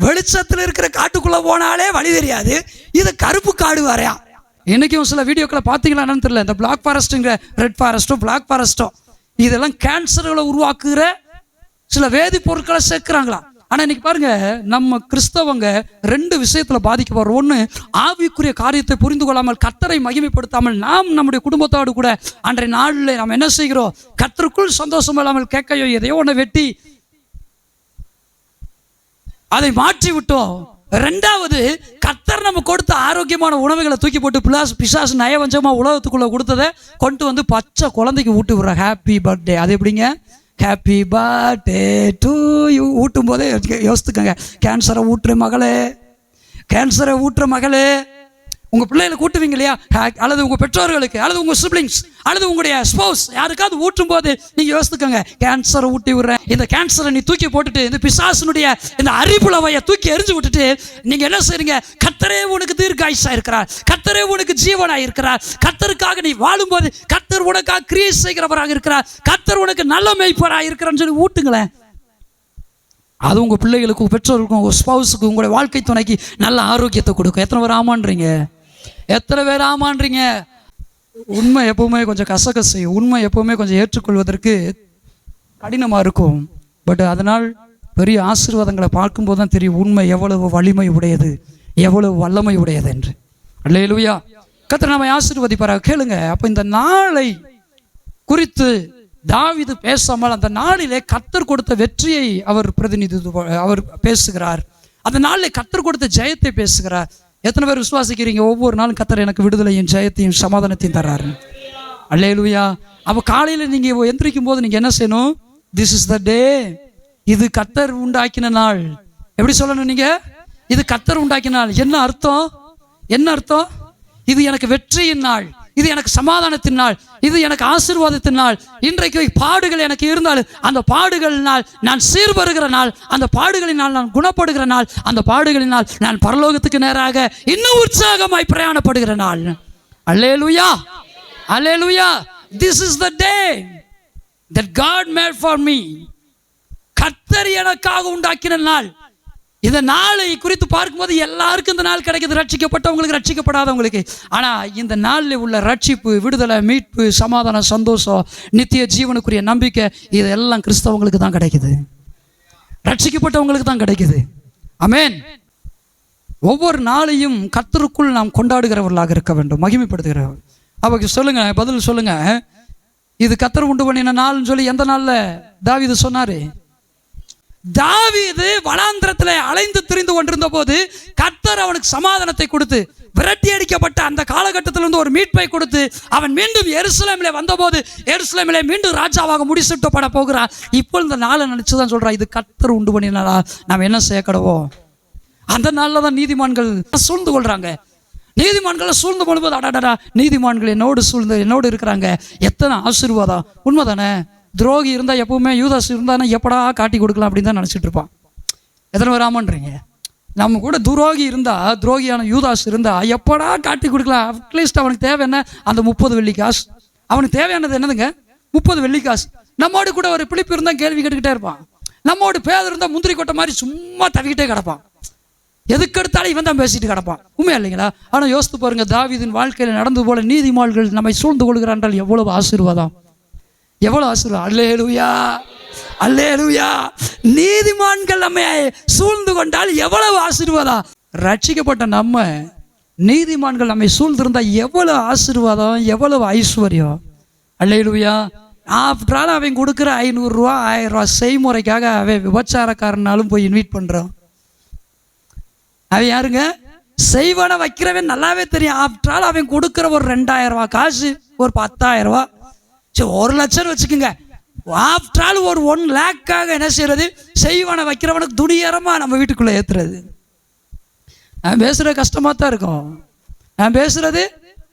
வெளிச்சத்தில் இருக்கிற காட்டுக்குள்ள போனாலே வழி தெரியாது, இது கருப்பு காடு வரையா. இன்னைக்கும் சில வீடியோக்களை பார்த்தீங்களா என்னன்னு தெரியல, இந்த பிளாக் ஃபாரஸ்ட்டுங்கிற ரெட் ஃபாரஸ்ட்டோ பிளாக் ஃபாரஸ்ட்டோ இதெல்லாம் கேன்சர்களை உருவாக்குகிற சில வேதிப்பொருட்களை சேர்க்கிறாங்களா. ஆனால் இன்னைக்கு பாருங்க, நம்ம கிறிஸ்தவங்க 2 விஷயத்துல பாதிக்கப்படுறோம். ஒன்று, ஆவிக்குரிய காரியத்தை புரிந்து கொள்ளாமல், கர்த்தரை மகிமைப்படுத்தாமல், நாம் நம்முடைய குடும்பத்தோடு கூட அன்றைய நாளில் நாம் என்ன செய்கிறோம்? கர்த்தருக்குள் சந்தோஷம் இல்லாமல் கேட்கையோ எதையோ ஒன்று வெட்டி அதை மாற்றி விட்டோம். 2வது, கர்த்தர் நம்ம கொடுத்த ஆரோக்கியமான உணவுகளை தூக்கி போட்டு பிசாசு நயவஞ்சமா உலகத்துக்குள்ள கொடுத்ததை கொண்டு வந்து பச்சை குழந்தைக்கு ஊட்டி விடுற ஹாப்பி பர்த்டே. அது எப்படிங்க? ஹாப்பி பர்த்டே டு யூ ஊட்டும் போதே யோசித்துக்கங்க, கேன்சரை ஊட்டுற மகளே, கேன்சரை ஊட்டுற மகளே, உங்கள் பிள்ளைகளை கூட்டுவீங்க இல்லையா, அல்லது உங்கள் பெற்றோர்களுக்கு, அல்லது உங்கள் சிப்ளிங்ஸ், அல்லது உங்களுடைய ஸ்பௌஸ் யாருக்காவது ஊட்டும் போது நீங்கள் யோசித்துக்கோங்க, கேன்சரை ஊட்டி விடுறேன், இந்த கேன்சரை நீ தூக்கி போட்டுட்டு இந்த பிசாசனுடைய இந்த அரிப்புலவையை தூக்கி எரிஞ்சு விட்டுட்டு நீங்கள் என்ன செய்றீங்க, கர்த்தரே உனக்கு தீர்க்காயுசா இருக்கிறார், கர்த்தரே உனக்கு ஜீவனாக இருக்கிறார், கர்த்தருக்காக நீ வாழும்போது கர்த்தர் உனக்காக கிரியை செய்கிறவராக இருக்கிறார், கர்த்தர் உனக்கு நல்ல மேய்ப்பராக இருக்கிறான்னு சொல்லி ஊட்டுங்களேன். அது உங்கள் பிள்ளைகளுக்கும் பெற்றோருக்கும் உங்கள் ஸ்பௌஸுக்கும் உங்களுடைய வாழ்க்கை துணைக்கு நல்ல ஆரோக்கியத்தை கொடுக்கும். எத்தனை பேர் ஆமான்றீங்க? எத்தனை பேர் ஆமான்றீங்க? உண்மை எப்பவுமே கொஞ்சம் கசகசை, உண்மை எப்பவுமே கொஞ்சம் ஏற்றுக்கொள்வதற்கு கடினமாக இருக்கும். பட் அதனால் பெரிய ஆசீர்வாதங்களை பார்க்கும்போது தான் தெரியும் உண்மை எவ்வளவு வலிமை உடையது, எவ்வளவு வல்லமை உடையது என்று. அல்லேலூயா. கர்த்தர் நம்மை ஆசீர்வதிப்பாராக. கேளுங்க. அப்போ இந்த நாளை குறித்து தாவீது பேசாமல் அந்த நாளிலே கர்த்தர் கொடுத்த வெற்றியை அவர் பேசுகிறார். அந்த நாளில் கர்த்தர் கொடுத்த ஜெயத்தை பேசுகிறார். எத்தனை பேர் விசுவாசிக்கிறீங்க ஒவ்வொரு நாளும் கர்த்தர் எனக்கு விடுதலையும் ஜெயத்தையும் சமாதானத்தையும் தர்றாரு? அல்லேலூயா. அப்போ காலையில் நீங்கள் எந்திரிக்கும் போது நீங்கள் என்ன செய்யணும்? திஸ் இஸ் த டே, இது கர்த்தர் உண்டாக்கின நாள். எப்படி சொல்லணும் நீங்கள்? இது கர்த்தர் உண்டாக்கின நாள். என்ன அர்த்தம்? என்ன அர்த்தம்? இது எனக்கு வெற்றியின் நாள், இது எனக்கு சமாதானத்தின் நாள், இது எனக்கு ஆசீர்வாதத்தின் நாள். இன்றைக்கு பாடுகள் எனக்கு இருந்தாலும் அந்த பாடுகளினால் நான் சீர்பருகிற நாள், அந்த பாடுகளினால் நான் குணப்படுகிற நாள், அந்த பாடுகளினால் நான் பரலோகத்துக்கு நேராக இன்னும் உற்சாகமாய் பிரயாணப்படுகிற நாள். அல்லேலூயா, அல்லேலூயா. This is the day that God made for me. கர்த்தர் எனக்காக உண்டாக்கின நாள். இந்த நாளை குறித்து பார்க்கும்போது எல்லாருக்கும் இந்த நாள் கிடைக்குது, ரட்சிக்கப்பட்டவங்களுக்கு, ரட்சிக்கப்படாதவங்களுக்கு. ஆனால் இந்த நாளில் உள்ள ரட்சிப்பு, விடுதலை, மீட்பு, சமாதானம், சந்தோஷம், நித்திய ஜீவனுக்குரிய நம்பிக்கை, இதெல்லாம் கிறிஸ்தவங்களுக்கு தான் கிடைக்குது, ரட்சிக்கப்பட்டவங்களுக்கு தான் கிடைக்குது. ஆமென். ஒவ்வொரு நாளையும் கர்த்தருக்குள் நாம் கொண்டாடுகிறவர்களாக இருக்க வேண்டும், மகிமைப்படுத்துகிறவர். அவங்க சொல்லுங்க, பதில் சொல்லுங்க. இது கர்த்தர் உண்டு பண்ணின நாள்னு சொல்லி எந்த நாளில் தாவீது சொன்னாரு? தாவீது வனாந்திரத்தில் அலைந்து திரிந்து கொண்டிருந்த போது கர்த்தர் அவனுக்கு சமாதானத்தை கொடுத்து, விரட்டி அடிக்கப்பட்ட அந்த காலகட்டத்திலிருந்து ஒரு மீட்பை கொடுத்து, அவன் மீண்டும் எருசலேமிலே வந்தபோது எருசலேமிலே மீண்டும் ராஜாவாக முடிசூட்டப்பட போகிறான். இப்போ இந்த நாளை நினைச்சுதான் சொல்றான், இது கர்த்தர் உண்டு பண்ணினாலா, நாம் என்ன செய்யக்கூடவோம். அந்த நாளில் தான் நீதிமான்கள் சூழ்ந்து கொள்றாங்க. நீதிமான்களை சூழ்ந்து கொள்ளும்போது அடாடா, நீதிமான்கள் என்னோடு இருக்கிறாங்க, எத்தனை ஆசீர்வாதம். உண்மைதானே? துரோகி இருந்தால் எப்பவுமே, யூதாஸ் இருந்தானா எப்படா காட்டி கொடுக்கலாம் அப்படின்னு தான் நினச்சிட்டு இருப்பான். எத்தனை பேர் ஆமான்றீங்க? நம்ம கூட துரோகி இருந்தால், துரோகியான யூதாஸ் இருந்தால் எப்படா காட்டி கொடுக்கலாம். அட்லீஸ்ட் அவனுக்கு தேவை என்ன? அந்த 30 வெள்ளி காசு. அவனுக்கு தேவையானது என்னதுங்க? 30 வெள்ளி காசு. நம்மோடு கூட ஒரு பிலிப்பு இருந்தால் கேள்வி கேட்டுக்கிட்டே இருப்பான். நம்மோடு பேர் இருந்தால் முந்திரி கொட்டை மாதிரி சும்மா தவிக்கிட்டே கிடப்பான். எதுக்கு எடுத்தாலும் இவன் தான் பேசிட்டு கிடப்பான். உண்மையா இல்லைங்களா? ஆனால் யோசித்து பாருங்க, தாவீதின் வாழ்க்கையில் நடந்து போல நீதிமான்கள் நம்மை சூழ்ந்து கொள்கிறான் என்றால் எவ்வளவு ஆசீர்வாதம், எவ்வளவு ஆசீர்வாதம். அல்லேலூயா, அல்லேலூயா. நீதிமான்கள் நம்மை சூழ்ந்து கொண்டால் எவ்வளவு ஆசீர்வாதம். ரட்சிக்கப்பட்ட நம்ம நீதிமான்கள் நம்மை சூழ்ந்திருந்தால் எவ்வளவு ஆசீர்வாதம், எவ்வளவு ஐஸ்வர்யம். அல்லேலூயா. ஆஃப்டர் ஆல் அவன் கொடுக்குற 500 ரூபா 1000 ரூபா செய்முறைக்காக அவன் விபச்சாரக்காரனாலும் போய் இன்வைட் பண்ணுறான். அவன் யாருங்க? செய்வனை வைக்கிறவன் நல்லாவே தெரியும். ஆஃப்டர் ஆல் அவன் கொடுக்குற ஒரு 2000 ரூபா காசு, ஒரு 10,000 ரூபா, சரி 1 லட்சம் வச்சுக்கோங்க. ஆஃப்டர் ஆல் ஒரு 1 லேக்காக என்ன செய்யறது? செய்வனை வைக்கிறவனுக்கு துணியரமாக நம்ம வீட்டுக்குள்ளே ஏற்றுறது. நான் பேசுகிறது கஷ்டமாக தான் இருக்கும், நான் பேசுறது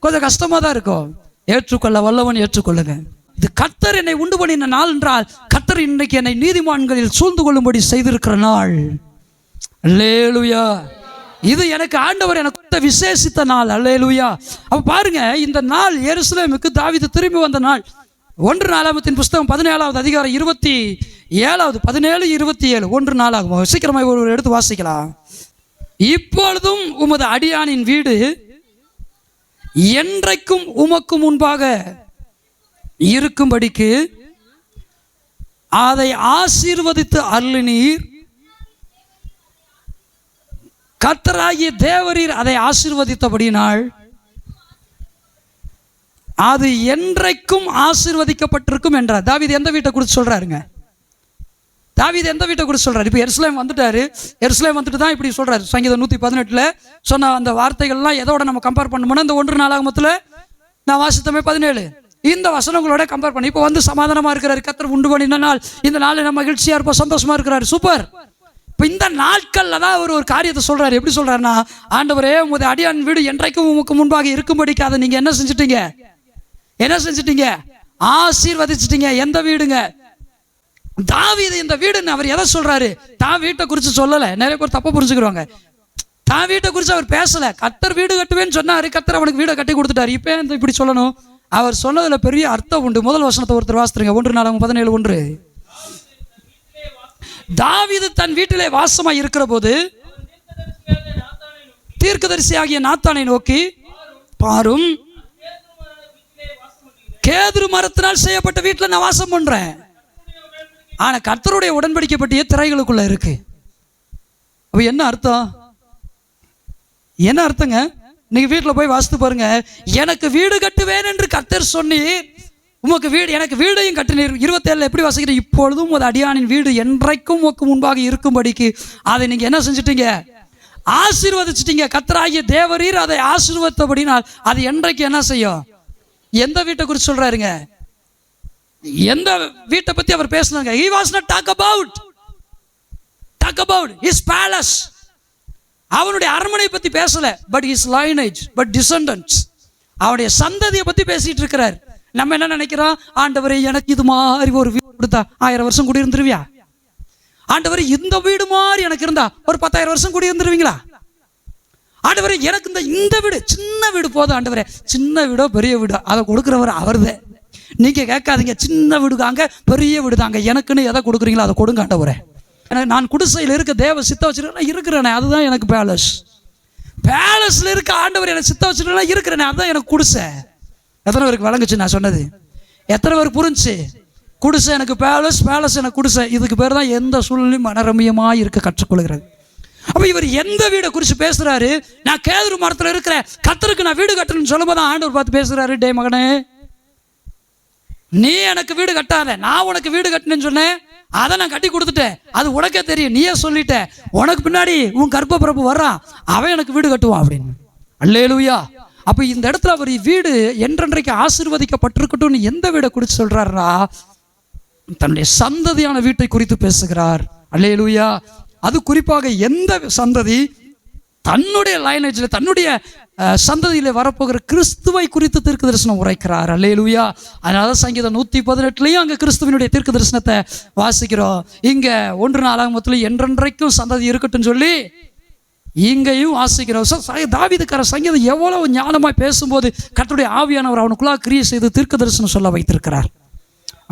கொஞ்சம் கஷ்டமாக தான் இருக்கும். ஏற்றுக்கொள்ள வல்லவன் ஏற்றுக்கொள்ளுங்க. இது கர்த்தர் என்னை உண்டு பண்ணின நாள் என்றால், கர்த்தர் இன்னைக்கு என்னை நீதிமான்களில் சூழ்ந்து கொள்ளும்படி செய்திருக்கிற நாள். அல்லேலூயா. இது எனக்கு ஆண்டவர் எனக்கு விசேஷித்த நாள். அல்லேலூயா. அப்போ பாருங்க, இந்த நாள் எருசலேமுக்கு தாவீது திரும்பி வந்த நாள். 1 நாளாகமத்தின் புஸ்தகம் 17வது அதிகாரம் 27, 17, 27. 1 நாளாகமம் சீக்கிரமாக ஒரு எடுத்து வாசிக்கலாம். இப்பொழுதும் உமது அடியானின் வீடு என்றைக்கும் உமக்கு முன்பாக இருக்கும்படிக்கு அதை ஆசீர்வதித்து அருளினீர். கர்த்தராகிய தேவரீர் அதை ஆசீர்வதித்தபடினால் அது என்றைக்கும் ஆசீர்வதிக்கப்பட்டிருக்கும் என்றார். தாவீது எந்த வீட்டை குறித்து சொல்றாருங்க? தாவீது எந்த வீட்டை குறித்து சொல்றாரு? இப்போ எருசலேம் வந்துட்டாரு. எருசலேம் வந்துட்டு தான் இப்படி சொல்றாரு. சங்கீதம் 118 சொன்ன அந்த வார்த்தைகள்லாம் எதோட நம்ம கம்பேர் பண்ணோம்னா, இந்த 1 நாளாகமத்தில் நான் வாசித்தமே 17 இந்த வசனங்களோட கம்பேர் பண்ணி இப்போ வந்து சமாதானமா இருக்கிறாரு. கர்த்தர் உண்டு பண்ணின நாள், இந்த நாளில் நம்ம மகிழ்ச்சியா இருப்போம், சந்தோஷமா இருக்கிறாரு. சூப்பர். இப்போ இந்த நாட்கள்ல தான் அவர் ஒரு காரியத்தை சொல்றாரு. எப்படி சொல்றாருன்னா, ஆண்டவரே உமது அடியான் வீடு என்றைக்கும் உமக்கு முன்பாக இருக்கும்படிக்கு அதை நீங்க என்ன செஞ்சிட்டீங்க, என்ன செஞ்சிட்டீங்க, ஆசீர்வதிச்சிட்டீங்க. எந்த வீடுங்க? தாவீது இந்த வீடுன்னு அவர் எதை சொல்றாரு? தான் வீட்டை குறித்து சொல்லலை. நிறைய பேர் தப்பா புரிஞ்சுக்கிறாங்க. தான் வீட்டை குறித்து அவர் பேசல. கர்த்தர் வீடு கட்டுவேன்னு சொன்னாரு, கர்த்தர் அவனுக்கு வீடை கட்டி கொடுத்துட்டாரு. இப்போ இப்படி சொல்லணும்? அவர் சொன்னதுல பெரிய அர்த்தம் உண்டு. முதல் வசனத்தை ஒருத்தர் வாசித்துருங்க. 1 தாவீது தன் வீட்டிலே வாசமாய் இருக்கிற போது தீர்க்கதரிசியாகிய நாத்தானை நோக்கி, பாரும், கேதுரு மரத்தினால் செய்யப்பட்ட வீட்டில் நான் வாசம் பண்றேன். ஆனா கர்த்தருடைய உடன்படிக்கை பற்றிய திரைகளுக்குள்ள இருக்கு. அப்ப என்ன அர்த்தம்? என்ன அர்த்தங்க? நீங்க வீட்டில் போய் வாசித்து பாருங்க. எனக்கு வீடு கட்டுவேன் என்று கர்த்தர் சொன்னீர், உமக்கு வீடு, எனக்கு வீடையும் கட்டினீர். 27 எப்படி வாசிக்கிறீங்க? இப்பொழுதும் ஒரு அடியானின் வீடு என்றைக்கும் உமக்கு முன்பாக இருக்கும்படிக்கு அதை நீங்க என்ன செஞ்சிட்டீங்க, ஆசீர்வதிச்சிட்டீங்க. கர்த்தராகிய தேவரீர் அதை ஆசீர்வதித்தபடினால் அது என்றைக்கு என்ன செய்யும்? எந்த வீட்டை குறித்து சொல்றாருங்க? எந்த வீட்டை பத்தி அவர் பேசினாங்க? he was not talk about his palace. அவனுடைய அரண்மனை பத்தி பேசல. But his lineage, but descendants, அவனுடைய சந்ததியை பத்தி பேசிட்டு இருக்கிறார். நம்ம என்ன நினைக்கிறோம்? ஆண்டவரே எனக்கு இது மாதிரி ஒரு வீடு கொடுத்தா 1000 வருஷம் குடியிருந்துருவியா? ஆண்டவரே இந்த வீடு மாதிரி எனக்கு இருந்தா ஒரு 10,000 வருஷம் குடியிருந்துருவீங்களா? ஆண்டவரே எனக்கு இந்த வீடு, சின்ன வீடு போதும் ஆண்டவரே. சின்ன வீடோ பெரிய வீடோ அதை கொடுக்குறவர் அவர்தான். நீங்க கேட்காதீங்க, சின்ன வீடு தாங்க, பெரிய வீடு தாங்க, எனக்குன்னு எதை கொடுக்குறீங்களோ அதை கொடுங்க ஆண்டவரே. நான் குடிசையில் இருக்க தேவ சித்த வச்சுருக்கேன் இருக்கிறேனே, அதுதான் எனக்கு பேலஸ். பேலஸ்ல இருக்க ஆண்டவர் எனக்கு சித்த வச்சுருக்கேன் இருக்கிறேனே, அதுதான் எனக்கு குடிசை. எத்தனை பேருக்கு விளங்குச்சு நான் சொன்னது? எத்தனை பேருக்கு புரிஞ்சு? குடிசை எனக்கு பேலஸ், பேலஸ் எனக்கு குடிசை. இதுக்கு பேர் தான் எந்த சூழ்நிலையும் மனரமியமாக இருக்க கற்றுக்கொள்கிறது. அப்போ இவர் எந்த வீடை குறித்து பேசுறாரு? நான் கேதுரு மரத்தில் இருக்கிறேன், கர்த்தருக்கு நான் வீடு கட்டணும்னு சொல்லும் போது ஆண்டவர் பார்த்து பேசுறாரு, டே மகனே, நீ எனக்கு வீடு கட்டாத, நான் உனக்கு வீடு கட்டணும்னு சொன்னேன், அதை நான் கட்டி கொடுத்துட்டேன். அது உனக்கே தெரியும், நீயே சொல்லிட்ட. உனக்கு பின்னாடி உன் கர்ப்ப பிறப்பு வர்றான், அவன் எனக்கு வீடு கட்டுவான் அப்படின்னு. அல்லேலூயா. அப்போ இந்த இடத்துல அவர் வீடு என்றென்றைக்கு ஆசீர்வதிக்கப்பட்டிருக்கட்டும் எந்த வீடை குறித்து சொல்றாருன்னா, தன்னுடைய சந்ததியான வீட்டை குறித்து பேசுகிறார். அல்லேலூயா. அது குறிப்பாக எந்த சந்ததி? தன்னுடைய லைனேஜில், தன்னுடைய சந்ததியில் வரப்போகிற கிறிஸ்துவை குறித்து தீர்க்க தரிசனம் உரைக்கிறார். அல்லேலூயா. அதனால சங்கீதம் 118 அங்கே கிறிஸ்துவனுடைய தீர்க்க தரிசனத்தை வாசிக்கிறோம். இங்க 1 நாளாகமத்தில் என்றென்றைக்கும் சந்ததி இருக்கட்டும் சொல்லி இங்கேயும் வாசிக்கிறோம். தாவீதுக்கார சங்கீதம் எவ்வளவு ஞானமாய் பேசும்போது கர்த்தருடைய ஆவியானவர் அவனுக்குள்ளாக கிரியை செய்து தீர்க்க தரிசனம் சொல்ல வைத்திருக்கிறார்.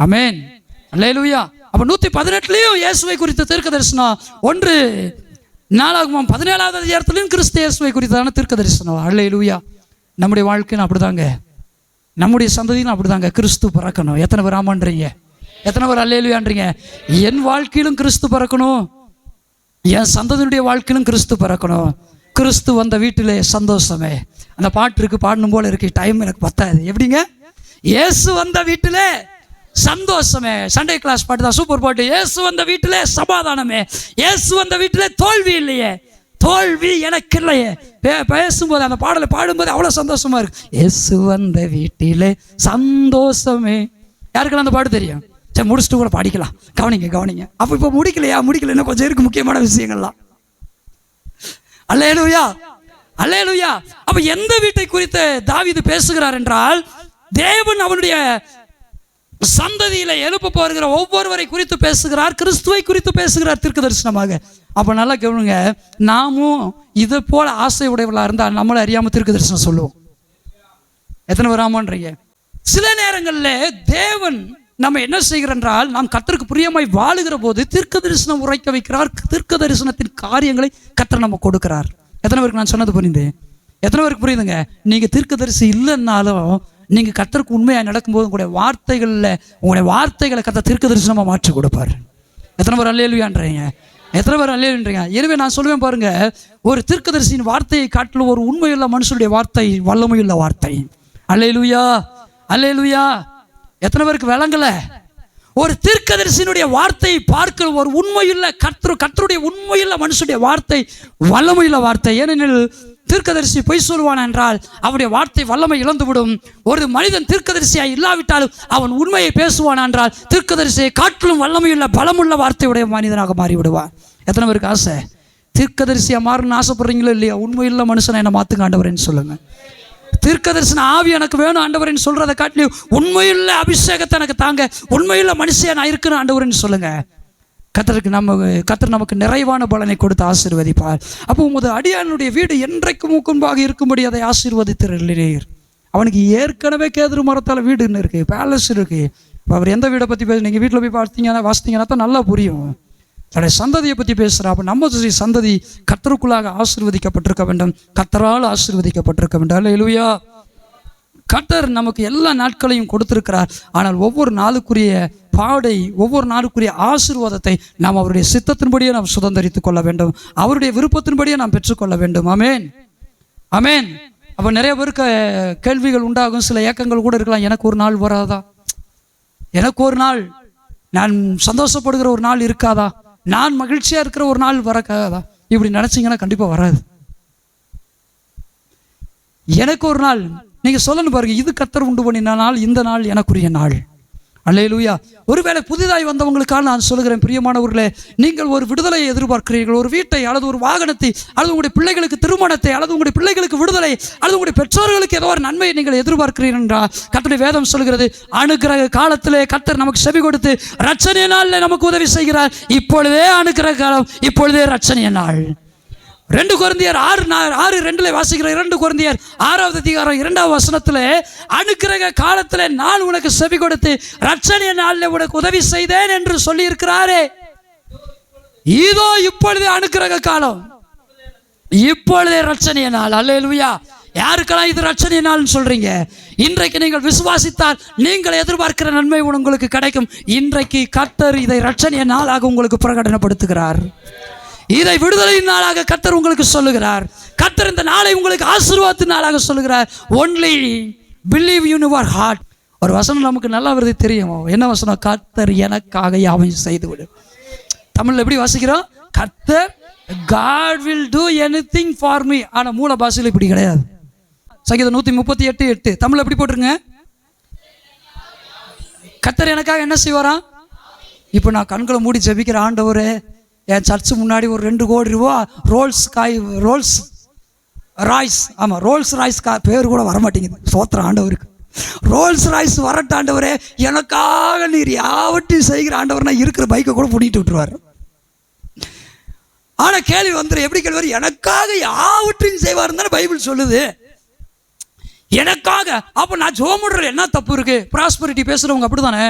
ஆமென். அல்லேலூயா. அப்ப 118 இயேசுவை குறித்த தீர்க்க தரிசனம், 1 நாளாகமம் 17வது அதிகாரத்திலும் கிறிஸ்து இயேசுவை குறித்தான தீர்க்க தரிசனம். அல்லேலூயா. நம்முடைய வாழ்க்கையும் அப்படிதாங்க, நம்முடைய சந்ததியும் அப்படிதாங்க. கிறிஸ்து பிறக்கணும். எத்தனை பேர் ஆமான்றீங்க? எத்தனை பேர் அல்லேலூயான்றீங்க? என் வாழ்க்கையிலும் கிறிஸ்து பிறக்கணும், என் சந்ததியுடைய வாழ்க்கையிலும் கிறிஸ்து பிறக்கணும். கிறிஸ்து வந்த வீட்டிலே சந்தோஷமே. அந்த பாட்டு இருக்கு, பாடணும் போல இருக்கு, டைம் எனக்கு பத்தாது. எப்படிங்க? இயேசு வந்த வீட்டிலே சந்தோஷமே. சண்டே கிளாஸ் பாட்டு தான், சூப்பர் பாட்டு. இயேசு வந்த வீட்டிலே சமாதானமே, இயேசு வந்த வீட்டிலே தோல்வி இல்லையே, தோல்வி எனக்கு இல்லையே. பேசும்போது அந்த பாடலை பாடும்போது அவ்வளோ சந்தோஷமா இருக்கு. இயேசு வந்த வீட்டிலே சந்தோஷமே. யாருக்கெல்லாம் அந்த பாட்டு தெரியும்? சரி, முடிச்சுட்டு கூட பாடிக்கலாம். கவனிங்க. அப்போ இப்போ முடிக்கலைன்னா கொஞ்சம் இருக்கு முக்கியமான விஷயங்கள்லாம். அல்லேலூயா, அல்லேலூயா. அப்போ எந்த வீட்டை குறித்து தாவீது பேசுகிறார் என்றால், தேவன் அவனுடைய சந்ததியில எழுப்ப போகிற ஒவ்வொருவரை குறித்து பேசுகிறார், கிறிஸ்துவை குறித்து பேசுகிறார் தீர்க்க தரிசனமாக. அப்ப நல்லா கேளுங்க, நாமும் இதை போல ஆசை உடையவர்களா இருந்தால் நம்மளை அறியாம தீர்க்க தரிசனம் சொல்லுவோம். எத்தனை பேர் ஆமான்றீங்க? சில நேரங்களில் தேவன் நம்ம என்ன செய்கிறோம் என்றால், நாம் கர்த்தருக்கு பிரியமாய் வாழுகிற போது தீர்க்க தரிசனம் உரைக்க வைக்கிறார். தீர்க்க தரிசனத்தின் காரியங்களை கர்த்தர் நம்ம கொடுக்கிறார். எத்தனை பேருக்கு நான் சொன்னது புரியுது? எத்தனை பேருக்கு புரியுதுங்க? நீங்க தீர்க்க தரிசி இல்லைன்னாலும் நீங்க கர்த்தருக்கு உண்மையாக நடக்கும்போது உங்களுடைய வார்த்தைகளை கர்த்தர் தீர்க்க தரிசனமா மாற்றி கொடுப்பார். எத்தனை பேர் அல்லேலூயான்றீங்க? எத்தனை பேர் அல்லேலூயான்றீங்க? எனவே நான் சொல்லுவேன் பாருங்க, ஒரு தீர்க்கதரிசியின் வார்த்தையை காட்டிலும் ஒரு உண்மையுள்ள மனுஷனுடைய வார்த்தை வல்லமையுள்ள வார்த்தை. அல்லேலூயா, அல்லேலூயா. எத்தனை பேருக்கு விளங்கல? ஒரு தீர்க்கதரிசியினுடைய வார்த்தையை பார்க்கிற ஒரு உண்மையுள்ள கர்த்தருடைய உண்மையுள்ள மனுஷனுடைய வார்த்தை வல்லமையுள்ள வார்த்தை. ஏனெனில் தீர்க்கதரிசி பொய் சொல்வான் என்றால் அவனுடைய வார்த்தை வல்லமை இழந்துவிடும். ஒரு மனிதன் தீர்க்கதரிசியாய் இல்லாவிட்டாலும் அவன் உண்மையை பேசுவான் என்றால் தீர்க்கதரிசியை காட்டிலும் வல்லமையுள்ள பலமுள்ள வார்த்தையுடைய மனிதனாக மாறிவிடுவான். எத்தனை பேருக்கு ஆசை? தீர்க்கதரிசியாக மாறணும்னு ஆசைப்படுறீங்களோ இல்லையா? உண்மையுள்ள மனுஷனை என்னை மாற்றுங்க ஆண்டவரேன்னு சொல்லுங்கள். தீர்க்கதரிசன ஆவி எனக்கு வேணும் ஆண்டவரேன்னு சொல்கிறத காட்டிலையும் உண்மையுள்ள அபிஷேகத்தை எனக்கு தாங்க, உண்மையுள்ள மனுஷன் நான் இருக்கணும் ஆண்டவரேன்னு சொல்லுங்கள். கர்த்தர் நமக்கு நிறைவான பலனை கொடுத்து ஆசீர்வதிப்பார். அப்போ உமது அடியானுடைய வீடு என்றைக்கும் முன்பாக இருக்கும்படி அதை ஆசீர்வதித்திருக்கிறீர். அவனுக்கு ஏற்கனவே கேதுரு மரத்தால் வீடுன்னு இருக்குது, பேலஸ் இருக்குது. இப்போ அவர் எந்த வீடை பற்றி பேச நீங்கள் வீட்டில் போய் வாசித்தீங்கன்னா தான் நல்லா புரியும். தன்னுடைய சந்ததியை பற்றி பேசுகிறா. அப்போ நம்ம சந்ததி கர்த்தருக்குள்ளாக ஆசீர்வதிக்கப்பட்டிருக்க வேண்டும், கர்த்தரால் ஆசீர்வதிக்கப்பட்டிருக்க வேண்டும். அல்லேலூயா. கர்த்தர் நமக்கு எல்லா நாட்களையும் கொடுத்திருக்கிறார். ஆனால் ஒவ்வொரு நாளுக்குரிய பாடை, ஒவ்வொரு நாளுக்குரிய ஆசீர்வாதத்தை நாம் அவருடைய சித்தத்தின்படியே நாம் சுதந்திரித்துக் கொள்ள வேண்டும், அவருடைய விருப்பத்தின்படியே நாம் பெற்றுக்கொள்ள வேண்டும். ஆமேன், ஆமேன். அப்போ நிறைய பேருக்கு கேள்விகள் உண்டாகும், சில ஏக்கங்கள் கூட இருக்கலாம். எனக்கு ஒரு நாள் வராதா? எனக்கு ஒரு நாள் நான் சந்தோஷப்படுகிற ஒரு நாள் இருக்காதா? நான் மகிழ்ச்சியாக இருக்கிற ஒரு நாள் வரக்காதா? இப்படி நினச்சிங்கன்னா கண்டிப்பாக வராது. எனக்கு ஒரு நாள் நீங்கள் சொல்லணும் பாருங்க, இது கர்த்தர் உண்டு பண்ணின நாள், இந்த நாள் எனக்குரிய நாள். அல்லேலூயா. ஒருவேளை புதிதாய் வந்தவங்களுக்காக நான் சொல்லுகிறேன், பிரியமானவர்களே, நீங்கள் ஒரு விடுதலையை எதிர்பார்க்கிறீர்கள், ஒரு வீட்டை அல்லது ஒரு வாகனத்தை அல்லது உங்களுடைய பிள்ளைகளுக்கு திருமணத்தை அல்லது உங்களுடைய பிள்ளைகளுக்கு விடுதலை அல்லது உங்களுடைய பெற்றோர்களுக்கு ஏதோ ஒரு நன்மையை நீங்கள் எதிர்பார்க்கிறீர்கள் என்றால் கர்த்தருடைய வேதம் சொல்கிறது, அனுக்கிரக காலத்திலே கர்த்தர் நமக்கு செவி கொடுத்து ரட்சணிய நாளில் நமக்கு உதவி செய்கிறார். இப்பொழுதே அனுக்கிரக காலம், இப்பொழுதே ரட்சணிய நாள். 2 கொரிந்தியர் 6:2 வாசிக்கிற 2 கொரிந்தியர் 6வது அதிகாரம் 2வது வசனத்தில், அனுக்கிரக காலத்தில் நான் உனக்கு செவி கொடுத்து ரட்சணிய நாளில் உனக்கு உதவி செய்தேன் என்று சொல்லி இருக்கிறாரே. இதோ இப்பொழுது அனுக்கிரக காலம், இப்பொழுதே ரட்சணிய நாள். அல்லேலூயா. யாருக்கெல்லாம் இது ரட்சணிய நாள்னு சொல்றீங்க? இன்றைக்கு நீங்கள் விசுவாசித்தால் நீங்கள் எதிர்பார்க்கிற நன்மை உங்களுக்கு கிடைக்கும். இன்றைக்கு கர்த்தர் இதை ரட்சணிய நாளாக உங்களுக்கு பிரகடனப்படுத்துகிறார். இதை விடுதலையின் நாளாக கர்த்தர் உங்களுக்கு சொல்லுகிறார். கர்த்தர் இந்த நாளை உங்களுக்கு ஆசீர்வாதத்தின் நாளாக சொல்லுகிறார். Only believe in your heart. ஒரு வசனம் நமக்கு நல்லா வருது தெரியும். என்ன வசனம்? கர்த்தர் எனக்காக யாவையும் செய்து விடு. தமிழில் எப்படி வாசிக்கிறோம்? கர்த்தர் God will do anything for me. ஆனால் மூல பாஷையில் இப்படி கிடையாது. சங்கீதம் 138:8 தமிழில் எப்படி போட்டிருங்க? கர்த்தர் எனக்காக என்ன செய்வாராம்? இப்போ நான் கண்களை மூடி ஜெபிக்கிற ஆண்டவரே, என் சர்ச்சு முன்னாடி ஒரு 2 கோடி ரூபா ரோல்ஸ் ராய்ஸ் பேர் கூட வரமாட்டேங்குது. சோத்திர ஆண்டவருக்கு. ரோல்ஸ் ராய்ஸ் வரட்ட ஆண்டவரே, எனக்காக நீர் யாவற்றையும் செய்கிற ஆண்டவர்னா இருக்கிற பைக்கை கூட பிடிட்டு விட்டுருவார். ஆனால் கேள்வி வந்துடும், எப்படி கேள்வி? எனக்காக யாவற்றையும் செய்வார் தானே பைபிள் சொல்லுது. எனக்காக. அப்போ நான் ஜோமுடுறேன், என்ன தப்பு இருக்கு? ப்ராஸ்பரிட்டி பேசுகிறவங்க அப்படி தானே.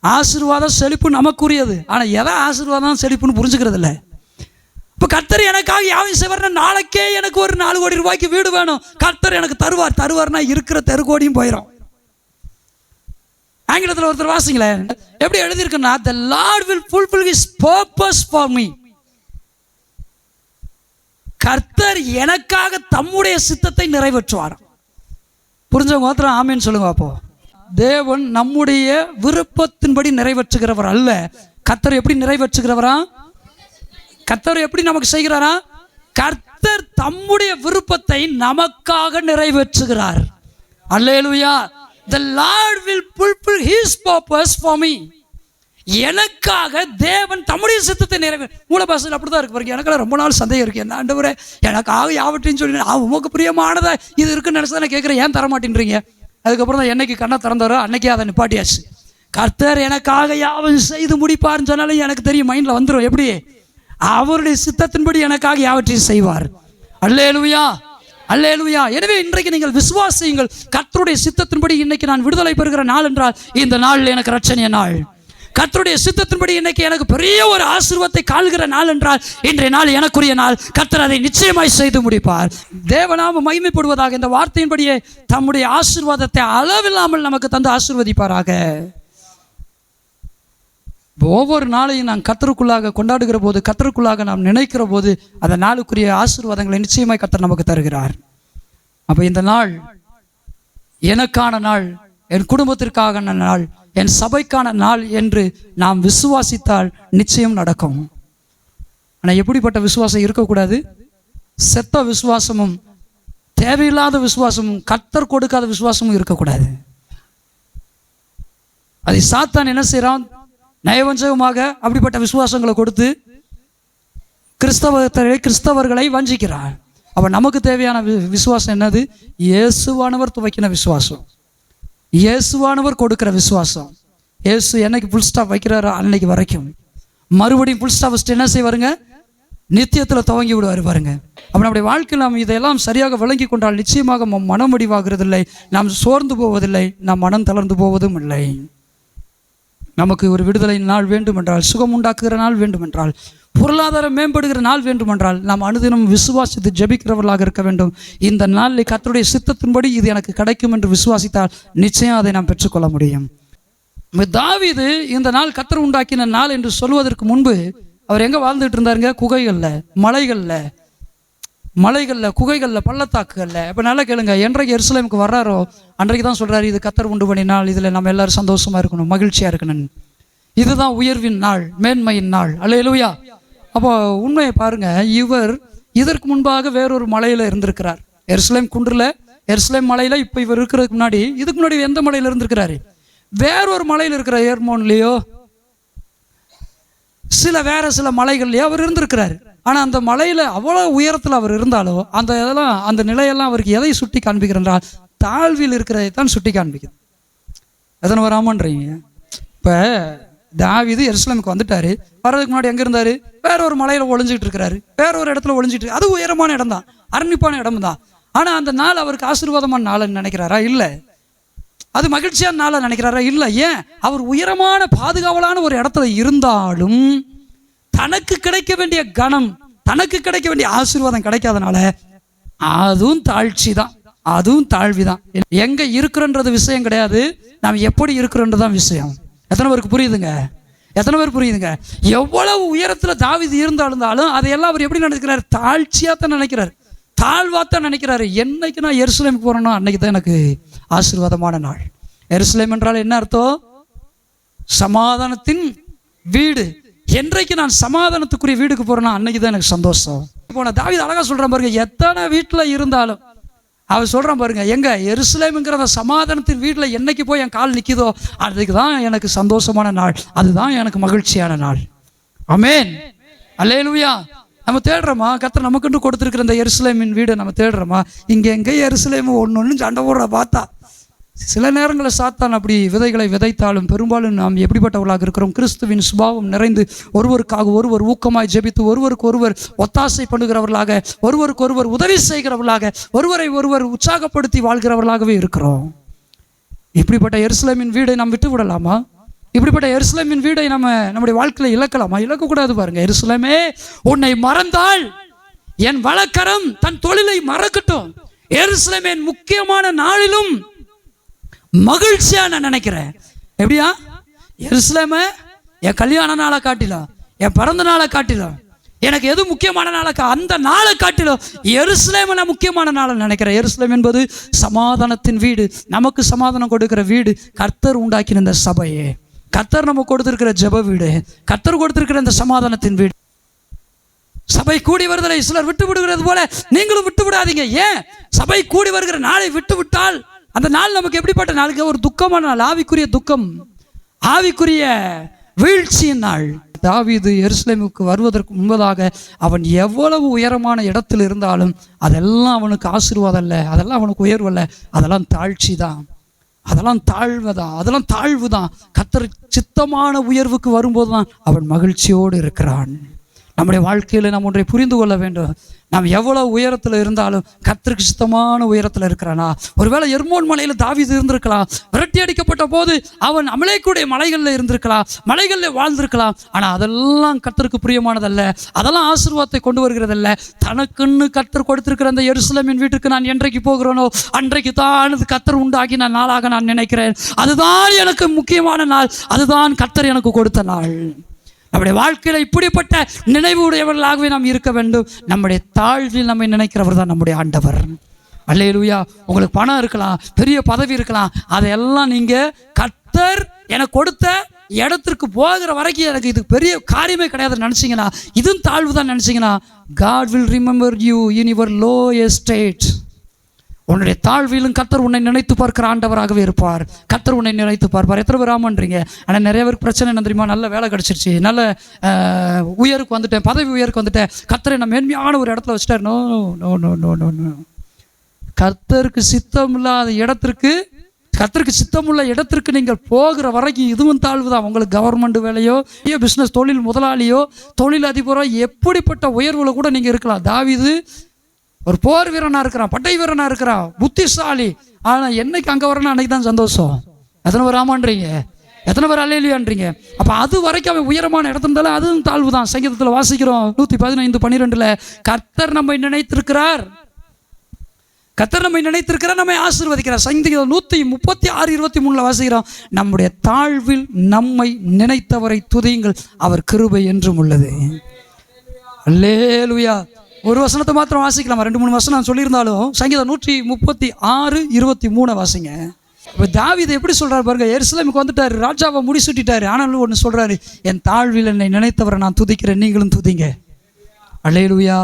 ஆசீர்வாதம் செழிப்பு நமக்குரியது. ஆனால் எதை ஆசீர்வாதம் செழிப்புன்னு புரிஞ்சுக்கிறது இல்லை. இப்போ கர்த்தர் எனக்காக யாவையும் செய்வார்னா, நாளைக்கே எனக்கு ஒரு 4 கோடி ரூபாய்க்கு வீடு வேணும், கர்த்தர் எனக்கு தருவார்னா இருக்கிற தெருக்கோடியும் போயிடும். ஆங்கிலத்தில் ஒருத்தர் வாசிங்களேன், எப்படி எழுதியிருக்குன்னா, the Lord will fulfill his purpose for me. கர்த்தர் எனக்காக தம்முடைய சித்தத்தை நிறைவேற்றுவார். புரிஞ்சவங்க மாத்திரம் ஆமேன்னு சொல்லுங்க. அப்போ தேவன் நம்முடைய விருப்பத்தின்படி நிறைவேற்றுகிறவர் அல்ல. கர்த்தர் எப்படி நிறைவேற்றுகிறவரா? கர்த்தர் எப்படி நமக்கு செய்கிறாரா? கர்த்தர் தம்முடைய விருப்பத்தை நமக்காக நிறைவேற்றுகிறார். அல்லேலூயா. The Lord will fulfill his purpose for me. எனக்காக தேவன் தம்முடைய சித்தத்தை மூல பாஷையில் அப்படிதான் இருக்கு பாருங்க. எனக்கெல்லாம் ரொம்ப நாள் சந்தேகம் இருக்கு, என்ன ஆண்டவரே எனக்காக யாவற்றையும் சொல்லி உமக்கு பிரியமானதா இது இருக்குன்னு நினைச்சு தான் கேட்குறேன், ஏன் தர மாட்டேன்றீங்க? அதுக்கப்புறம் தான் என்னைக்கு கண்ணை திறந்தாரோ அன்னைக்கே அதை நிப்பாட்டியாச்சு. கர்த்தர் எனக்காக யாவையும் செய்து முடிப்பார்னு சொன்னாலும் எனக்கு தெரியும், மைண்டில் வந்துடும். எப்படி? அவருடைய சித்தத்தின்படி எனக்காக யாவற்றையும் செய்வார். அல்லேலூயா, அல்லேலூயா. எனவே இன்றைக்கு நீங்கள் விசுவாசியுங்கள், கர்த்தருடைய சித்தத்தின்படி இன்னைக்கு நான் விடுதலை பெறுகிற நாள் என்றால் இந்த நாள் எனக்கு ரட்சணிய நாள். கர்த்தருடைய சித்தத்தின்படி இன்னைக்கு எனக்கு பெரிய ஒரு ஆசீர்வாதத்தை காண்கிற நாள் என்றால் இன்றைய நாள் எனக்குரிய நாள். கர்த்தர் அதை நிச்சயமாய் செய்து முடிப்பார். தேவநாம மகிமைப்படுவதாக. இந்த வார்த்தையின்படியே தம்முடைய ஆசீர்வாதத்தை அளவில்லாமல் நமக்கு தந்து ஆசீர்வதிப்பாராக. ஒவ்வொரு நாளையும் நாம் கர்த்தருக்குள்ளாக கொண்டாடுகிற போது, கர்த்தருக்குள்ளாக நாம் நினைக்கிற போது அந்த நாளுக்குரிய ஆசீர்வாதங்களை நிச்சயமாய் கர்த்தர் நமக்கு தருகிறார். அப்போ இந்த நாள் எனக்கான நாள், என் குடும்பத்திற்கான நாள், என் சபைக்கான நாள் என்று நாம் விசுவாசித்தால் நிச்சயம் நடக்கும். ஆனால் எப்படிப்பட்ட விசுவாசம் இருக்கக்கூடாது? செத்த விசுவாசமும் தேவையில்லாத விசுவாசமும் கர்த்தர் கொடுக்காத விசுவாசமும் இருக்கக்கூடாது. அதை சாத்தான் என்ன செய்யறான்? நயவஞ்சகமாக அப்படிப்பட்ட விசுவாசங்களை கொடுத்து கிறிஸ்தவர்களை வஞ்சிக்கிறான். அவன் நமக்கு தேவையான விசுவாசம் என்னது? இயேசுவானவர் துவக்கின விசுவாசம், இயேசுவானவர் கொடுக்கிற விசுவாசம். இயேசு என்னைக்கு ஃபுல் ஸ்டாப் வைக்கிறாரோ அன்னைக்கு வரைக்கும் மறுபடியும் ஃபுல் ஸ்டாப் வச்சுட்டு என்ன செய்வாருங்க? நித்தியத்தில் துவங்கி விடுவார் பாருங்க. அப்போ நம்முடைய வாழ்க்கையில் நாம் இதெல்லாம் சரியாக விளங்கி கொண்டால் நிச்சயமாக மனம் முடிவாகிறதில்லை, நாம் சோர்ந்து போவதில்லை, நாம் மனம் தளர்ந்து போவதும் இல்லை. நமக்கு ஒரு விடுதலை நாள் வேண்டுமென்றால், சுகம் உண்டாக்குகிற நாள் வேண்டுமென்றால், பொருளாதாரம் மேம்படுகிற நாள் வேண்டுமென்றால், நாம் அனுதினம் விசுவாசித்து ஜெபிக்கிறவர்களாக இருக்க வேண்டும். இந்த நாளில் கர்த்தருடைய சித்தத்தின்படி இது எனக்கு கிடைக்கும் என்று விசுவாசித்தால் நிச்சயம் அதை நாம் பெற்றுக்கொள்ள முடியும். தாவீது இந்த நாள் கர்த்தர் உண்டாக்கின நாள் என்று சொல்வதற்கு முன்பு அவர் எங்கே வாழ்ந்துட்டு இருந்தாருங்க? குகைகளில், மலைகளில், குகைகளில், பள்ளத்தாக்குகளில். இப்போ நல்லா கேளுங்க, என்றைக்கு எருசலேமுக்கு வர்றாரோ அன்றைக்கு தான் சொல்கிறாரு, இது கர்த்தர் உண்டு பண்ணி நாள், இதில் நம்ம எல்லாரும் சந்தோஷமாக இருக்கணும், மகிழ்ச்சியாக இருக்கணும், இதுதான் உயர்வின் நாள், மேன்மையின் நாள். அல்லேலூயா. அப்போ உண்மையை பாருங்க, இவர் இதற்கு முன்பாக வேறொரு மலையில் இருந்திருக்கிறார், எருசலேம் குன்றில், எருசலேம் மலையில். இப்போ இவர் இருக்கிறதுக்கு முன்னாடி, இதுக்கு முன்னாடி எந்த மலையில் இருந்திருக்கிறாரு? வேறொரு மலையில் இருக்கிற ஏர்மோன்லேயோ வேற சில மலைகள்லையோ அவர் இருந்திருக்கிறாரு. ஆனால் அந்த மலையில் அவ்வளோ உயரத்தில் அவர் இருந்தாலும் அந்த நிலையெல்லாம் அவருக்கு எதை சுட்டி காண்பிக்கிறார்? தாழ்வில் இருக்கிறதை தான் சுட்டி காண்பிக்குது. எதனை வராமன்றீங்க? இப்போ தாவீது எருசலேமுக்கு வந்துட்டாரு, வர்றதுக்கு முன்னாடி எங்கே இருந்தார்? வேற ஒரு மலையில் ஒளிஞ்சிட்டு இருக்கிறாரு, வேற ஒரு இடத்துல ஒளிஞ்சிட்டு, அது உயரமான இடம் தான், அரணிப்பான இடம் தான். ஆனால் அந்த நாள் அவருக்கு ஆசீர்வாதமான நாள்னு நினைக்கிறாரா? இல்லை. அது மகிழ்ச்சியான நாளை நினைக்கிறாரா? இல்லை. ஏன்? அவர் உயரமான பாதுகாவலான ஒரு இடத்துல இருந்தாலும் தனக்கு கிடைக்க வேண்டிய கணம், தனக்கு கிடைக்க வேண்டிய ஆசீர்வாதம் கிடைக்காதனால அதுவும் தாழ்ச்சி தான், அதுவும் தாழ்விதான். எங்க இருக்கிறன்றது விஷயம் கிடையாது, நாம் எப்படி இருக்கிறன்றதான் விஷயம். எத்தனை பேருக்கு புரியுதுங்க? எத்தனை பேர் புரியுதுங்க? எவ்வளவு உயரத்தில் தாவீது இருந்தாலும் அதையெல்லாம் அவர் எப்படி நினைக்கிறார்? தாழ்ச்சியாக தான் நினைக்கிறார், தாழ்வாத்தான் நினைக்கிறாரு. என்னைக்கு நான் எருசலேமுக்கு போறேனோ அன்னைக்கு தான் எனக்கு ஆசீர்வாதமான நாள். எருசலேம் என்றால் என்ன அர்த்தம்? சமாதானத்தின் வீடு. என்றைக்கு நான் சமாதானத்துக்குரிய வீடுக்கு போறேனோ அன்னைக்கு தான் எனக்கு சந்தோஷம். இப்போ நான் தாவீது அழகா சொல்றேன் பாருங்க, எத்தனை வீட்டில் இருந்தாலும் அவர் சொல்றான் பாருங்க, எங்க எருசலேம்ங்கிற சமாதானத்தின் வீட்டில் என்னைக்கு போய் என் கால் நிற்கிதோ அதுக்கு தான் எனக்கு சந்தோஷமான நாள், அதுதான் எனக்கு மகிழ்ச்சியான நாள். ஆமென், அல்லேலூயா. நம்ம தேடுறோமா? கர்த்தர் நமக்குன்னு கொடுத்துருக்கிற இந்த எருசலேமின் வீடை நம்ம தேடுறோமா? இங்கே எங்கே எருசலேம் ஒன்று சண்டை போடுற பார்த்தா சில நேரங்களில் சாத்தான் அப்படி விதைகளை விதைத்தாலும் பெரும்பாலும் நாம் எப்படிப்பட்டவர்களாக இருக்கிறோம்? கிறிஸ்துவின் சுபாவம் நிறைந்து ஒருவருக்காக ஒருவர் ஊக்கமாய் ஜெபித்து ஒருவருக்கு ஒருவர் ஒத்தாசை பண்ணுகிறவர்களாக, ஒருவருக்கு ஒருவர் உதவி செய்கிறவர்களாக, ஒருவரை ஒருவர் உற்சாகப்படுத்தி வாழ்கிறவர்களாகவே இருக்கிறோம். இப்படிப்பட்ட எருசலேமின் வீடை நாம் விட்டு விடலாமா? இப்படிப்பட்ட எருசலேமின் வீடை நம்முடைய வாழ்க்கையில் இழக்கலாமா? இழக்கக்கூடாது. பாருங்க, எருசலேமே உன்னை மறந்தால் என் வழக்கரம் தன் தொழிலை மறக்கட்டும். எருசலேமே முக்கியமான நாளிலும் மகிழ்ச்சியா நான் நினைக்கிறேன். எப்படியா? எருசலேமே என் கல்யாண நாளை காட்டிலும், என் பிறந்த நாளை காட்டிலும், எனக்கு எது முக்கியமான நாளை அந்த நாளை காட்டிலும் எருசலேமை நான் முக்கியமான நாளை நினைக்கிறேன். எருசலேம் என்பது சமாதானத்தின் வீடு, நமக்கு சமாதானம் கொடுக்கிற வீடு. கர்த்தர் உண்டாக்கின இந்த சபையே, கர்த்தர் நம்ம கொடுத்திருக்கிற ஜெப வீடு, கர்த்தர் கொடுத்திருக்கிற இந்த சமாதானத்தின் வீடு. சபை கூடி வருதலை சிலர் விட்டு விடுகிறது போல நீங்களும் விட்டு விடாதீங்க. ஏன்? சபை கூடி வருகிற நாளை விட்டு விட்டால் அந்த நாள் நமக்கு எப்படிப்பட்ட நாளுக்கு? ஒரு துக்கமான நாள், ஆவிக்குரிய துக்கம், ஆவிக்குரிய வீழ்ச்சியின் நாள். தாவீது எருசலேமுக்கு வருவதற்கு முன்பதாக அவன் எவ்வளவு உயரமான இடத்தில் இருந்தாலும் அதெல்லாம் அவனுக்கு ஆசீர்வாதம் இல்லை, அதெல்லாம் அவனுக்கு உயர்வு இல்லை, அதெல்லாம் தாழ்ச்சி தான், அதெல்லாம் தாழ்வுதான், அதெல்லாம் தாழ்வு தான். கர்த்தர் சித்தமான உயர்வுக்கு வரும்போது தான் அவன் மகிழ்ச்சியோடு இருக்கிறான். நம்முடைய வாழ்க்கையில் நாம் ஒன்றை புரிந்து கொள்ள வேண்டும். நாம் எவ்வளவு உயரத்தில் இருந்தாலும் கர்த்தருக்கு சித்தமான உயரத்தில் இருக்கிறானா? ஒருவேளை எர்மோன் மலையில் தாவீது இருந்திருக்கலாம், விரட்டி அடிக்கப்பட்ட போது அவன் அமலேக்குடைய மலைகளில் இருந்திருக்கலாம், மலைகளில் வாழ்ந்திருக்கலாம். ஆனால் அதெல்லாம் கர்த்தருக்கு பிரியமானதல்ல, அதெல்லாம் ஆசீர்வாதத்தை கொண்டு வருகிறதல்ல. தனக்குன்னு கர்த்தர் கொடுத்திருக்கிற அந்த எருசலேமின் வீட்டுக்கு நான் என்றைக்கு போகிறேனோ அன்றைக்கு தான் கர்த்தர் உண்டாக்கின நாளாக நான் நினைக்கிறேன். அதுதான் எனக்கு முக்கியமான நாள், அதுதான் கர்த்தர் எனக்கு கொடுத்த நாள். நம்முடைய வாழ்க்கையில் இப்படிப்பட்ட நினைவு உடையவர்களாகவே நாம் இருக்க வேண்டும். நம்முடைய தாழ்வில் நம்மை நினைக்கிறவர் தான் நம்முடைய ஆண்டவர். அல்லேலூயா. உங்களுக்கு பணம் இருக்கலாம், பெரிய பதவி இருக்கலாம், அதையெல்லாம் நீங்கள் கர்த்தர் எனக்கு கொடுத்த இடத்திற்கு போகிற வரைக்கும் எனக்கு இது பெரிய காரியமே கிடையாதுன்னு நினச்சிங்கன்னா, இதுவும் தாழ்வு தான் நினச்சிங்கன்னா, God will remember you in your lowest state. உன்னுடைய தாழ்விலும் கர்த்தர் உன்னை நினைத்து பார்க்கிற ஆண்டவராகவே இருப்பார். கர்த்தர் உன்னை நினைத்து பார்ப்பார். எத்தனை பேர் ஆமான்றீங்க? ஆனால் நிறைய பேருக்கு பிரச்சனை என்ன தெரியுமா? நல்ல வேலை கிடச்சிருச்சு, நல்ல உயருக்கு வந்துட்டேன், பதவி உயருக்கு வந்துட்டேன், கர்த்தரை நான் மேன்மையான ஒரு இடத்துல வச்சுட்டார். No no no no no no. கர்த்தருக்கு சித்தம் இல்லாத இடத்திற்கு, கர்த்தருக்கு சித்தமுள்ள இடத்திற்கு நீங்கள் போகிற வரைக்கும் இதுவும் தாழ்வு தான். உங்களுக்கு கவர்மெண்ட் வேலையோ, பிஸ்னஸ், தொழில் முதலாளியோ, தொழில் அதிபரோ, எப்படிப்பட்ட உயர்வுல கூட நீங்கள் இருக்கலாம். தாவீது ஒரு போர் வீரனா இருக்கிறான், பட்டை வீரனா இருக்கிறான், புத்திசாலி. ஆனா என்னைக்கு அங்க வரணும் அன்னைக்கு தான் சந்தோஷம். எத்தனை பேர் ஆமான்றீங்க? எத்தனை பேர் அல்லேலூயான்றீங்க? அப்ப அது வரைக்கும் அவன் உயரமான இடத்துல இருந்தாலும் அதுவும் தாழ்வு தான். சங்கீதத்துல வாசிக்கிறோம் 115:12, கர்த்தர் நம்மை நினைத்திருக்கிறார், கர்த்தர் நம்மை நினைத்திருக்கிறார், நம்மை ஆசீர்வதிக்கிறார். சங்கீதம் 136:23 வாசிக்கிறோம், நம்முடைய தாழ்வில் நம்மை நினைத்தவரை துதியுங்கள், அவர் கிருபை என்றும் உள்ளது. அல்லேலூயா. ஒரு வசனத்தை மாத்திரம் வாசிக்கலாம், 2-3 வசனம் நான் சொல்லியிருந்தாலும். சங்கீதம் 136:23 வாசிங்க. இப்போ தாவீது எப்படி சொல்றாரு பாருங்க. எருசலேமுக்கு வந்துட்டாரு, ராஜாவை முடிசூட்டிட்டாரு. ஆனாலும் ஒன்று சொல்றாரு, என் தாழ்வில் என்னை நினைத்தவரை நான் துதிக்கிறேன், நீங்களும் துதிங்க. அல்லேலூயா.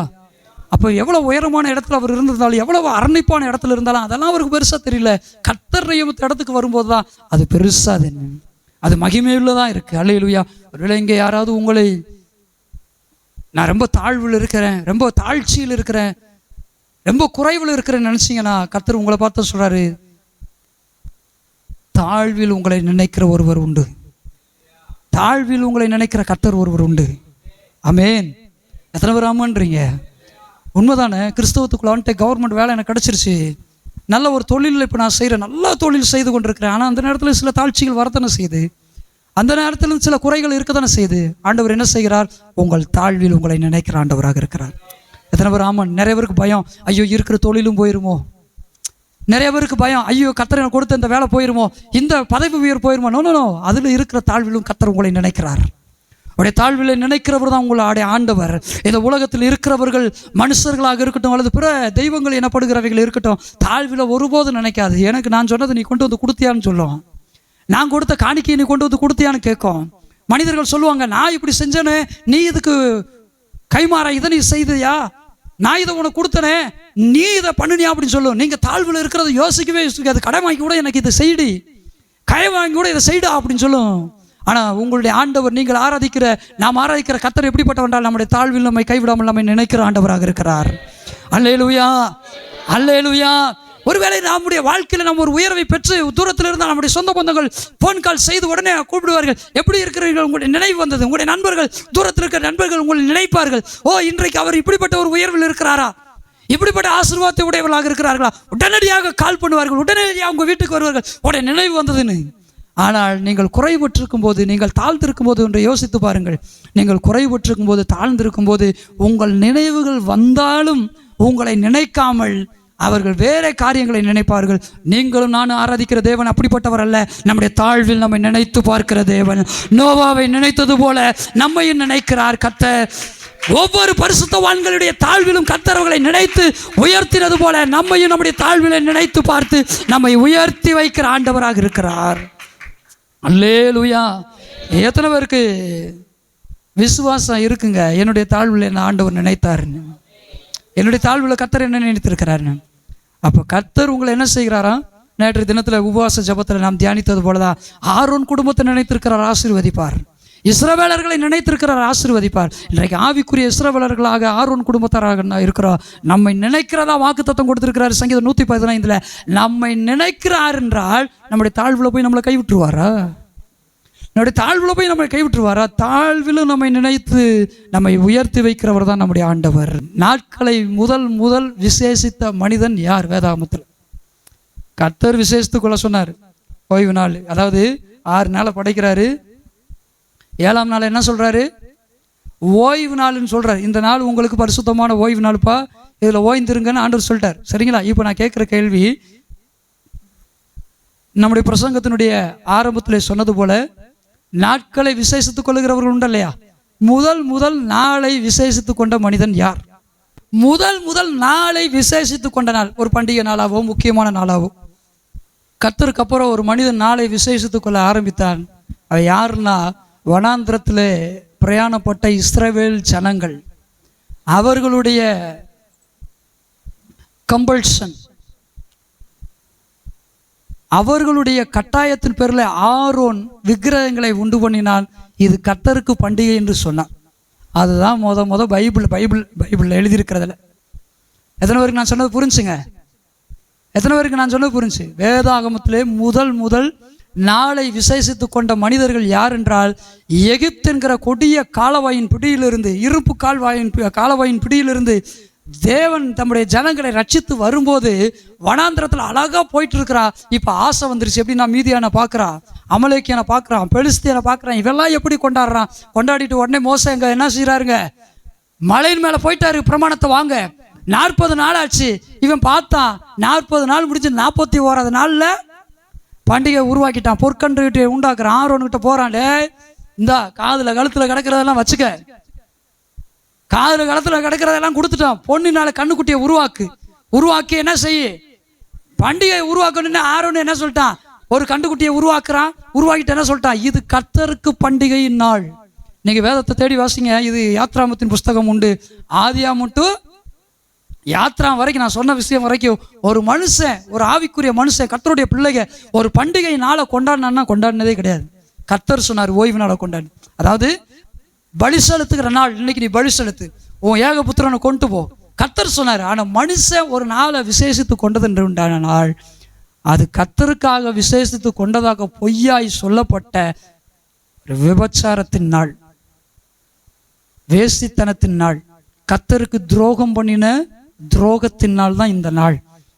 அப்போ எவ்வளோ உயரமான இடத்துல அவர் இருந்திருந்தாலும், எவ்வளவு அரணிப்பான இடத்துல இருந்தாலும் அதெல்லாம் அவருக்கு பெருசாக தெரியல. கர்த்தர் நியமித்த இடத்துக்கு வரும்போது தான் அது பெருசாக, அது மகிமையுள்ளதான் இருக்கு. அல்லேலூயா. ஒருவேளை இங்கே யாராவது உங்களை, நான் ரொம்ப தாழ்வில் இருக்கிறேன், ரொம்ப தாழ்ச்சியில் இருக்கிறேன், ரொம்ப குறைவில் இருக்கிறேன்னு நினச்சிங்கன்னா, கர்த்தர் உங்களை பார்த்து சொல்கிறாரு, தாழ்வில் உங்களை நினைக்கிற ஒருவர் உண்டு, தாழ்வில் உங்களை நினைக்கிற கர்த்தர் ஒருவர் உண்டு. ஆமென். எத்தனை பேர் ஆமான்றீங்க? உண்மைதானே? கிறிஸ்தவத்துக்குள்ள வந்துட்டு கவர்மெண்ட் வேலை எனக்கு கிடச்சிருச்சு, நல்ல ஒரு தொழிலில் இப்போ நான் செய்கிறேன், நல்ல தொழில் செய்து கொண்டிருக்கிறேன். ஆனால் அந்த நேரத்தில் சில தாழ்ச்சிகள் வரத்தானே செய்யுது, அந்த நேரத்திலும் சில குறைகள் இருக்க தானே செய்யுது. ஆண்டவர் என்ன செய்கிறார்? உங்கள் தாழ்வில் உங்களை நினைக்கிற ஆண்டவராக இருக்கிறார். எத்தனை பேர் ஆமாம்? நிறைய பேருக்கு பயம், ஐயோ இருக்கிற தொழிலும் போயிருமோ. நிறைய பேருக்கு பயம், ஐயோ கர்த்தர் எனக்கு கொடுத்த இந்த வேலை போயிருமோ, இந்த பதவி உயர் போயிருமோ. No no no. அதில் இருக்கிற தாழ்விலும் கர்த்தர் உங்களை நினைக்கிறார். அவருடைய தாழ்வில் நினைக்கிறவர் தான் உங்களுடைய ஆண்டவர். இந்த உலகத்தில் இருக்கிறவர்கள் மனுஷர்களாக இருக்கட்டும் அல்லது பிற தெய்வங்கள் எனப்படுகிறவைகள் இருக்கட்டும், தாழ்வில் ஒருபோதும் நினைக்காது. எனக்கு நான் சொன்னதை நீ கொண்டு வந்து கொடுத்தியான்னு சொல்லும், நான் கொடுத்த காணிக்கையை நீ கொண்டு வந்து கொடுத்தியான்னு கேட்கும். மனிதர்கள் சொல்லுவாங்க, நான் இப்படி செஞ்சேன்னு நீ இதுக்கு கைமாற இதை நீ செய்தியா, நான் இதை உனக்கு கொடுத்தனே நீ இதை பண்ணினியா அப்படின்னு சொல்லும். நீங்கள் தாழ்வில் இருக்கிறத யோசிக்கவே யோசிக்காது. கடை வாங்கி கூட எனக்கு இதை செய்டி, கை வாங்கி கூட இதை செய்டா அப்படின்னு சொல்லும். ஆனால் உங்களுடைய ஆண்டவர், நீங்கள் ஆராதிக்கிற, நாம் ஆராதிக்கிற கர்த்தர் எப்படிப்பட்டவென்றால் நம்முடைய தாழ்வில் நம்மை கைவிடாமல் நம்மை நினைக்கிற ஆண்டவராக இருக்கிறார். அல்லேலூயா, அல்லேலூயா. ஒருவேளை நம்முடைய வாழ்க்கையில் நம்ம ஒரு உயர்வை பெற்று தூரத்தில் இருந்தால் நம்முடைய சொந்த பந்தங்கள் ஃபோன் கால் செய்து உடனே கூப்பிடுவார்கள், எப்படி இருக்கிறீர்கள், உங்களுடைய நினைவு வந்தது. உங்களுடைய நண்பர்கள், தூரத்தில் இருக்கிற நண்பர்கள் உங்களை நினைப்பார்கள், ஓ இன்றைக்கு அவர் இப்படிப்பட்ட ஒரு உயர்வில் இருக்கிறாரா, இப்படிப்பட்ட ஆசீர்வாதத்தை உடையவர்களாக இருக்கிறார்களா. உடனடியாக கால் பண்ணுவார்கள், உடனடியாக உங்கள் வீட்டுக்கு வருவார்கள், உடைய நினைவு வந்ததுன்னு. ஆனால் நீங்கள் குறைபட்டிருக்கும் போது, நீங்கள் தாழ்ந்திருக்கும் போது ஒன்றை யோசித்து பாருங்கள். நீங்கள் குறைபட்டிருக்கும் போது, தாழ்ந்திருக்கும் போது உங்கள் நினைவுகள் வந்தாலும் உங்களை நினைக்காமல் அவர்கள் வேற காரியங்களை நினைப்பார்கள். நீங்களும் நானும் ஆராதிக்கிற தேவன் அப்படிப்பட்டவர் அல்ல. நம்முடைய தாழ்வில் நம்மை நினைத்து பார்க்கிற தேவன். நோவாவை நினைத்தது போல நம்மையும் நினைக்கிறார் கர்த்தர். ஒவ்வொரு பரிசுத்தவான்களுடைய தாழ்விலும் கர்த்தர் அவர்களை நினைத்து உயர்த்தினது போல நம்மையும் நம்முடைய தாழ்விலை நினைத்து பார்த்து நம்மை உயர்த்தி வைக்கிற ஆண்டவராக இருக்கிறார். அல்லேலூயா. எத்தனை பேருக்கு விசுவாசம் இருக்குங்க, என்னுடைய தாழ்வில் என்ன ஆண்டவர் நினைத்தாருன்னு, என்னுடைய தாழ்வில் கர்த்தர் என்ன நினைத்திருக்கிறாருன்னு. அப்போ கர்த்தர் உங்களை என்ன செய்கிறாரா? நேற்று தினத்தில் உபவாச ஜபத்தில் நாம் தியானித்தது போலதான் ஆரோன் குடும்பத்தை நினைத்திருக்கிறார், ஆசீர்வதிப்பார். இஸ்ரவேலர்களை நினைத்திருக்கிறார், ஆசீர்வதிப்பார். இன்றைக்கு ஆவிக்குரிய இஸ்ரவேலர்களாக ஆரோன் குடும்பத்தாராக இருக்கிறோம். நம்மை நினைக்கிறதா வாக்குத்தத்தம் கொடுத்திருக்கிறார். சங்கீதம் 115 நம்மை நினைக்கிறார் என்றால் நம்முடைய தாழ்வில் போய் நம்மளை கைவிட்டுருவாரா? நம்முடைய தாழ்வில் போய் நம்மை கைவிட்டுருவாரா? தாழ்விலும் நம்மை நினைத்து நம்மை உயர்த்தி வைக்கிறவர் தான் நம்முடைய ஆண்டவர். நாட்களை முதல் விசேஷித்த மனிதன் யார்? வேதாகமத்தில் கர்த்தர் விசேஷத்துக்குள்ள சொன்னார். ஓய்வு நாள், அதாவது 6 நாளை படைக்கிறாரு. 7ஆம் நாள் என்ன சொல்றாரு? ஓய்வு நாள்னு சொல்றாரு. இந்த நாள் உங்களுக்கு பரிசுத்தமான ஓய்வு நாள்ப்பா, இதில் ஓய்ந்திருங்கன்னு ஆண்டவர் சொல்லிட்டார். சரிங்களா? இப்போ நான் கேட்குற கேள்வி, நம்முடைய பிரசங்கத்தினுடைய ஆரம்பத்தில் சொன்னது போல நாட்களை விசேஷித்துக் கொள்ளுகிறவர்கள் உண்டு இல்லையா? முதல் நாளை விசேஷித்துக் கொண்ட மனிதன் யார்? முதல் நாளை விசேஷித்துக் கொண்ட நாள், ஒரு பண்டிகை நாளாவோ முக்கியமான நாளாவோ, கர்த்தருக்கு அப்புறம் ஒரு மனிதன் நாளை விசேஷித்துக் கொள்ள ஆரம்பித்தான். அவன் யாருன்னா, வனாந்திரத்தில் பிரயாணப்பட்ட இஸ்ரவேல் ஜனங்கள். அவர்களுடைய கம்பல்ஷன், அவர்களுடைய கட்டாயத்தின் பேரில் ஆரோன் விக்கிரகங்களை உண்டு பண்ணினான். இது கர்த்தருக்கு பண்டிகை என்று சொன்னான். அதுதான் முத பைபிளில் எழுதியிருக்கிறதுல. எத்தனை பேருக்கு நான் சொன்னது புரிஞ்சுங்க? எத்தனை பேருக்கு நான் சொன்னது புரிஞ்சு? வேதாகமத்திலே முதல் நாளை விசேஷித்து கொண்ட மனிதர்கள் யார் என்றால், எகிப்து என்கிற கொடிய காலவாயின் பிடியிலிருந்து, இருப்பு காலவாயின் பிடியிலிருந்து தேவன் தம்முடைய ஜனங்களை ரட்சித்து வரும்போது வனாந்திரத்தில் அழகா போயிட்டு இருக்கிறா. இப்போ ஆசை வந்துருச்சு. எப்படி நான் மீதியான பார்க்குறான், அமலேக்கியனை பார்க்குறான், பெலிஸ்தியனை பார்க்குறான். இவெல்லாம் எப்படி கொண்டாடுறான்? கொண்டாடிட்டு உடனே மோசே எங்க என்ன செய்கிறாருங்க, மலையின் மேலே போயிட்டாரு. பிரமாணத்தை வாங்க. 40 நாள் ஆச்சு. இவன் பார்த்தான், 40 நாள் முடிஞ்சு 41வது நாளில் பண்டிகை உருவாக்கிட்டான். பொற்கன்று உண்டாக்குறான். ஆரோன்கிட்ட போறான். இந்த காதில் கழுத்தில் கிடக்கிறதெல்லாம் வச்சுக்க, காதில் கழுத்தில் கிடக்கிறதெல்லாம் கொடுத்துட்டான். பொண்ணுனால கண்ணுக்குட்டியை உருவாக்கி என்ன செய்ய, பண்டிகை உருவாக்கணும்னு ஆரோன் என்ன சொல்லிட்டான், ஒரு கண்டுக்குட்டியை உருவாக்குறான். உருவாக்கிட்டு என்ன சொல்லிட்டான், இது கர்த்தருக்கு பண்டிகையின் நாள். நீங்க வேதத்தை தேடி வாசிங்க. இது யாத்ராமத்தின் புஸ்தகம் உண்டு. ஆதியாகமம் டு யாத்ரா வரைக்கும் நான் சொன்ன விஷயம் வரைக்கும் ஒரு மனுஷன், ஒரு ஆவிக்குரிய மனுஷன், கர்த்தருடைய பிள்ளைங்க ஒரு பண்டிகை நாளை கொண்டாடினதே கிடையாது. கர்த்தர் சொன்னார் ஓய்வு நாளை கொண்டாடு. அதாவது பலி செலுத்துகிற நாள். இன்னைக்கு நீ பலி செலுத்து, உன் ஏகபுத்திரனை கொண்டு போ, கர்த்தர் சொன்னார். ஆனால் மனுஷன் ஒரு நாளை விசேஷித்து கொண்டது என்று உண்டான நாள். அது கர்த்தருக்காக விசேஷித்து கொண்டதாக பொய்யாய் சொல்லப்பட்ட விபச்சாரத்தின் நாள், வேசித்தனத்தின் நாள், கர்த்தருக்கு துரோகம் பண்ணின துரோகத்தின் நாள் தான் இந்த நாள்.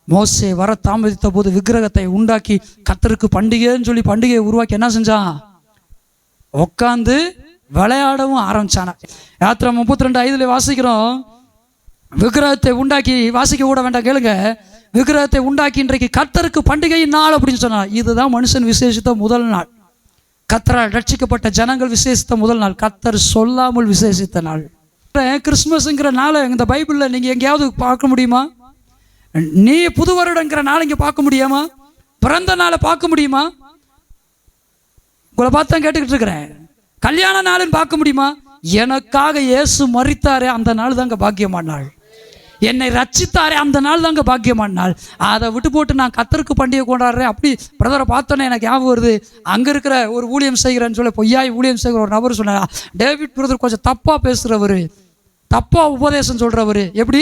மோசே வர தாமதித்த போது விக்கிரகத்தை உண்டாக்கி கர்த்தருக்கு பண்டிகைன்னு சொல்லி பண்டிகையை உருவாக்கி என்ன செஞ்சான், உட்காந்து விளையாடவும் ஆரம்பிச்சானா. யாத்திரை 32:5 வாசிக்கிறோம். விக்கிரகத்தை உண்டாக்கி, வாசிக்க கூட வேண்டாம் கேளுங்க, விக்கிரகத்தை உண்டாக்கி இன்றைக்கு கர்த்தருக்கு பண்டிகையின் நாள் அப்படின்னு சொன்னா. இதுதான் மனுஷன் விசேஷித்த முதல் நாள். கர்த்தரால் ரட்சிக்கப்பட்ட ஜனங்கள் விசேஷித்த முதல் நாள், கர்த்தர் சொல்லாமல் விசேஷித்த நாள். கிறிஸ்துமஸ்ங்கிற நாளை இந்த பைபிளில் நீங்க எங்கேயாவது பார்க்க முடியுமா? நீ புது வருடங்கிற நாள் இங்க பார்க்க முடியுமா? பிறந்த நாளை பார்க்க முடியுமா? உங்களை பார்த்து தான் கேட்டுக்கிட்டு இருக்கிறேன். கல்யாண நாள்னு பார்க்க முடியுமா? எனக்காக இயேசு மரித்தாரே அந்த நாள் தாங்க பாக்கியமான நாள். என்னை ரட்சித்தாரே அந்த நாள் தாங்க பாக்கியமான நாள். அதை விட்டு போட்டு நான் கர்த்தருக்கு பண்டிகை கொண்டாடுறேன். அப்படி பிரதரை பார்த்தோன்னே எனக்கு ஞாபகம் வருது, அங்கே இருக்கிற ஒரு ஊழியம் செய்கிறேன்னு சொல்லி பொய்யாய் ஊழியம் செய்கிற ஒரு நபர் சொன்னார், டேவிட் பிரதர் கொஞ்சம் தப்பாக பேசுகிறவர், தப்பாக உபதேசம் சொல்கிறவர். எப்படி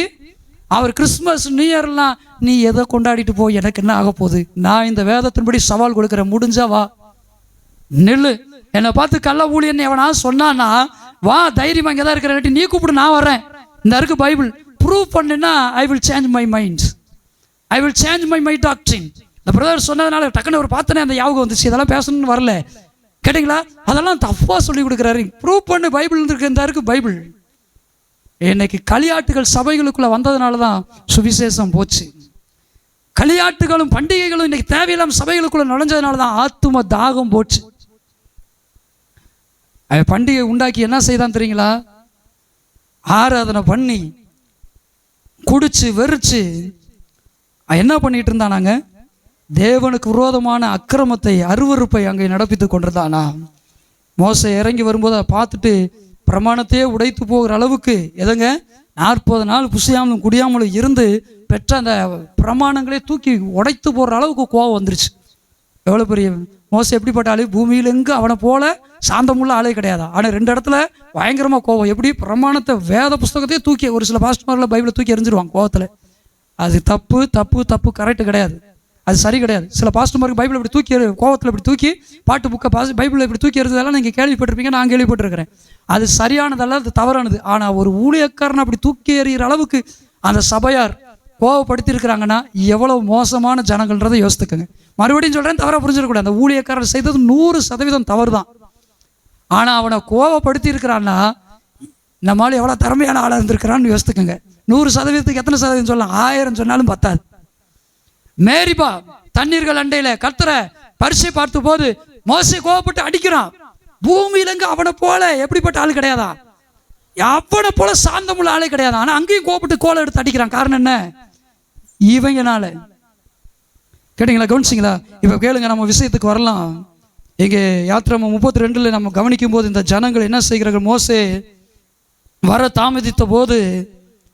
அவர் கிறிஸ்மஸ் நியூ இயர்லாம் நீ எதை கொண்டாடிட்டு போ, எனக்கு என்ன ஆக போகுது, நான் இந்த வேதத்தின்படி சவால் கொடுக்குறேன், முடிஞ்சா வா நில்லு. என்னை பார்த்து கள்ள ஊழியன்னு எவனா சொன்னான்னா வா, தைரியமாக இங்கே தான் இருக்கிற, நீ கூப்பிடு, நான் வரேன். இந்த இருக்கு பைபிள், ப்ரூவ் பண்ணுன்னா I will change my mind, I will change my doctrine. இந்த பிரதர் சொன்னதுனால டக்குன்னு ஒரு பார்த்தனே அந்த ஞாபகம் வந்துச்சு. இதெல்லாம் பேசணும்னு வரல, கேட்டிங்களா? அதெல்லாம் தப்பாக சொல்லி கொடுக்குறாரு. ப்ரூவ் பண்ணு, பைபிள் இருக்கு, இந்த இருக்கு பைபிள். இன்னைக்கு களியாட்டுகள் சபைகளுக்குள்ள வந்ததுனால தான் சுவிசேஷம் போச்சு. களியாட்டுகளும் பண்டிகைகளும் இன்னைக்கு தேவையில்லாம சபைகளுக்குள்ள நுழைஞ்சதுனால தான் ஆத்தும தாகம் போச்சு. பண்டிகை உண்டாக்கி என்ன செய்தான் தெரியுங்களா? ஆராதனை பண்ணி குடிச்சு வெறிச்சு என்ன பண்ணிட்டு இருந்தானாங்க? தேவனுக்கு விரோதமான அக்கிரமத்தை, அருவருப்பை அங்கே நடப்பித்து கொண்டிருந்தானா. மோசே இறங்கி வரும்போது அதை பார்த்துட்டு பிரமாணத்தையே உடைத்து போகிற அளவுக்கு எதங்க 40 நாள் புசியாமலும் குடியாமலும் இருந்து பெற்ற அந்த பிரமாணங்களே தூக்கி உடைத்து போடுற அளவுக்கு கோவம் வந்துருச்சு. எவ்வளோ பெரிய மோசே எப்படிப்பட்ட ஆளு, பூமியில் எங்கே அவனை போல சாந்தமுள்ள ஆளே கிடையாது. ஆனால் 2 இடத்துல பயங்கரமாக கோவம். எப்படி பிரமாணத்தை, வேத புஸ்தகத்தையே தூக்கி, ஒரு சில பாஸ்டர்ல பைபிளை தூக்கி எறிஞ்சிருவாங்க கோவத்தில். அது தப்பு தப்பு தப்பு, கரெக்டு கிடையாது, அது சரி கிடையாது. சில பாஸ்டர்மாருக்கு பைபிளை இப்படி தூக்கி, கோவத்தில் இப்படி தூக்கி பாட்டு புக்கை பைபிளை இப்படி தூக்கி எறிஞ்சதெல்லாம் நீங்கள் கேள்விப்பட்டிருப்பீங்க, நான் கேள்விப்பட்டிருக்கிறேன். அது சரியானதல்ல, அது தவறானது. ஆனால் ஒரு ஊழியக்காரனை அப்படி தூக்கி எறிகிற அளவுக்கு அந்த சபையார் கோவப்படுத்தி இருக்கிறாங்கன்னா எவ்வளவு மோசமான ஜனங்கள்ன்றதை யோசித்துக்கங்க. மறுபடியும் சொல்கிறேன், தவறாக புரிஞ்சிடக்கூடாது. அந்த ஊழியக்காரர் செய்தது 100% தவறு தான். ஆனால் அவனை கோவப்படுத்தி இருக்கிறான்னா நம்மளால எவ்வளோ திறமையான ஆளாக இருந்திருக்கிறான்னு யோசித்துக்கங்க. 100%க்கு எத்தனை சதவீதம் சொல்லலாம்? 1000 சொன்னாலும் பத்தாது. மேரிபா தண்ணீர்கள் அண்டையில கர்த்தரை பரிசை பார்த்த போது மோசே கோவப்பட்டு அடிக்கிறான். பூமியிலங்க அவனை போல எப்படிப்பட்ட ஆள் கிடையாதா, அவனை போல சாந்தமுள்ள ஆளே கிடையாது. ஆனா அங்கேயும் கோவப்பட்டு கோலை எடுத்து அடிக்கிறான். காரணம் என்ன? இவங்கனால. கேட்டீங்களா? கவனிச்சிங்களா? இப்ப கேளுங்க, நம்ம விஷயத்துக்கு வரலாம். இங்கே யாத்திராமம் 32 நம்ம கவனிக்கும் போது இந்த ஜனங்கள் என்ன செய்கிறார்கள்? மோசே வர தாமதித்த போது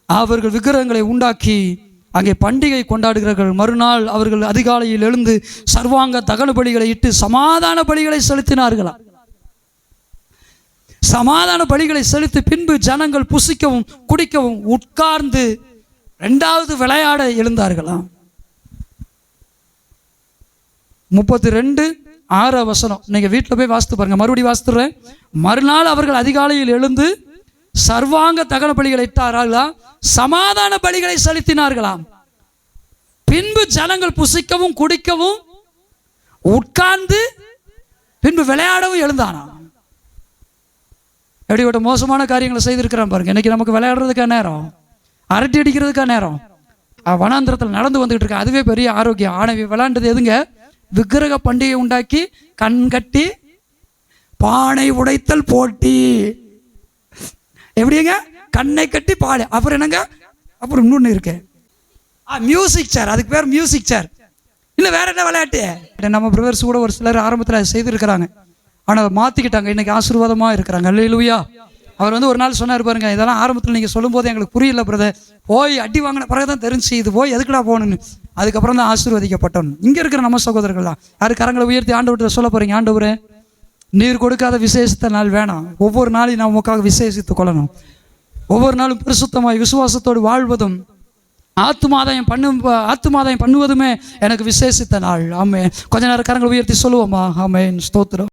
அவர்கள் விக்கிரகங்களை உண்டாக்கி அங்கே பண்டிகை கொண்டாடுகிறார்கள். மறுநாள் அவர்கள் அதிகாலையில் எழுந்து சர்வாங்க தகன பலிகளை இட்டு சமாதான பலிகளை செலுத்தினார்களாம். சமாதான பலிகளை செலுத்தி பின்பு ஜனங்கள் புசிக்கவும் குடிக்கவும் உட்கார்ந்து இரண்டாவது விளையாட எழுந்தார்களாம். 32:6 நீங்க வீட்டில் போய் வாசித்து பாருங்க. மறுபடியும் வாசித்துறேன். மறுநாள் அவர்கள் அதிகாலையில் எழுந்து சர்வாங்க தகன பலிகளை இட்டார்களாம், சமாதான பலிகளை செலுத்தினார்களாம். பின்பு ஜனங்கள் புசிக்கவும் குடிக்கவும் உட்கார்ந்து பின்பு விளையாடவும் எழுந்தானா. எப்படிப்பட்ட மோசமான காரியங்களை செய்திருக்கிறான் பாருங்க. இன்னைக்கு நமக்கு விளையாடுறதுக்கா நேரம், அரட்டி அடிக்கிறதுக்கா நேரம். வனாந்திரத்தில் நடந்து வந்துகிட்டு இருக்க அதுவே பெரிய ஆரோக்கியம். ஆனால் விளையாண்டது எதுங்க? விக்கிரக பண்டிகை உண்டாக்கி கண் கட்டி பானை உடைத்தல் போட்டி. எப்படிங்க? கண்ணை கட்டி பாடு. அப்புறம் என்னங்க? அப்புறம் இன்னொன்று இருக்கு, மியூசிக் சேர். அதுக்கு பேர் மியூசிக் சேர். இல்லை வேற என்ன விளையாட்டு? நம்ம பிரதர்ஸ் கூட ஒரு சிலர் ஆரம்பத்தில் செய்திருக்கிறாங்க. ஆனால் மாற்றிக்கிட்டாங்க. இன்னைக்கு ஆசீர்வாதமாக இருக்கிறாங்க. அல்லேலூயா. அவர் ஒரு நாள் சொன்னார் பாருங்க, இதெல்லாம் ஆரம்பத்தில் நீங்கள் சொல்லும்போது எங்களுக்கு புரியல பிரதர், போய் அடி வாங்கின பிறகு தான் தெரிஞ்சு இது போய் எதுக்குடா போகணுன்னு. அதுக்கப்புறம் தான் ஆசீர்வதிக்கப்பட்டோம். இங்கே இருக்கிற நம்ம சகோதரர்கள்லாம் யாரு கரங்களை உயர்த்தி ஆண்டவர்கிட்ட சொல்ல போகிறீங்க, ஆண்டவரே நீர் கொடுக்காத விசேஷத்த நாள் வேணாம், ஒவ்வொரு நாளையும் நான் உமக்காக விசேஷித்து கொள்ளணும், ஒவ்வொரு நாளும் பரிசுத்தமாய் விசுவாசத்தோடு வாழ்வதும் ஆத்துமாதாயம் பண்ணுவதுமே எனக்கு விசேஷித்த நாள். ஆமென். கொஞ்ச நேரம் கரங்களை உயர்த்தி சொல்லுவோமா? ஆமென். ஸ்தோத்திரம்.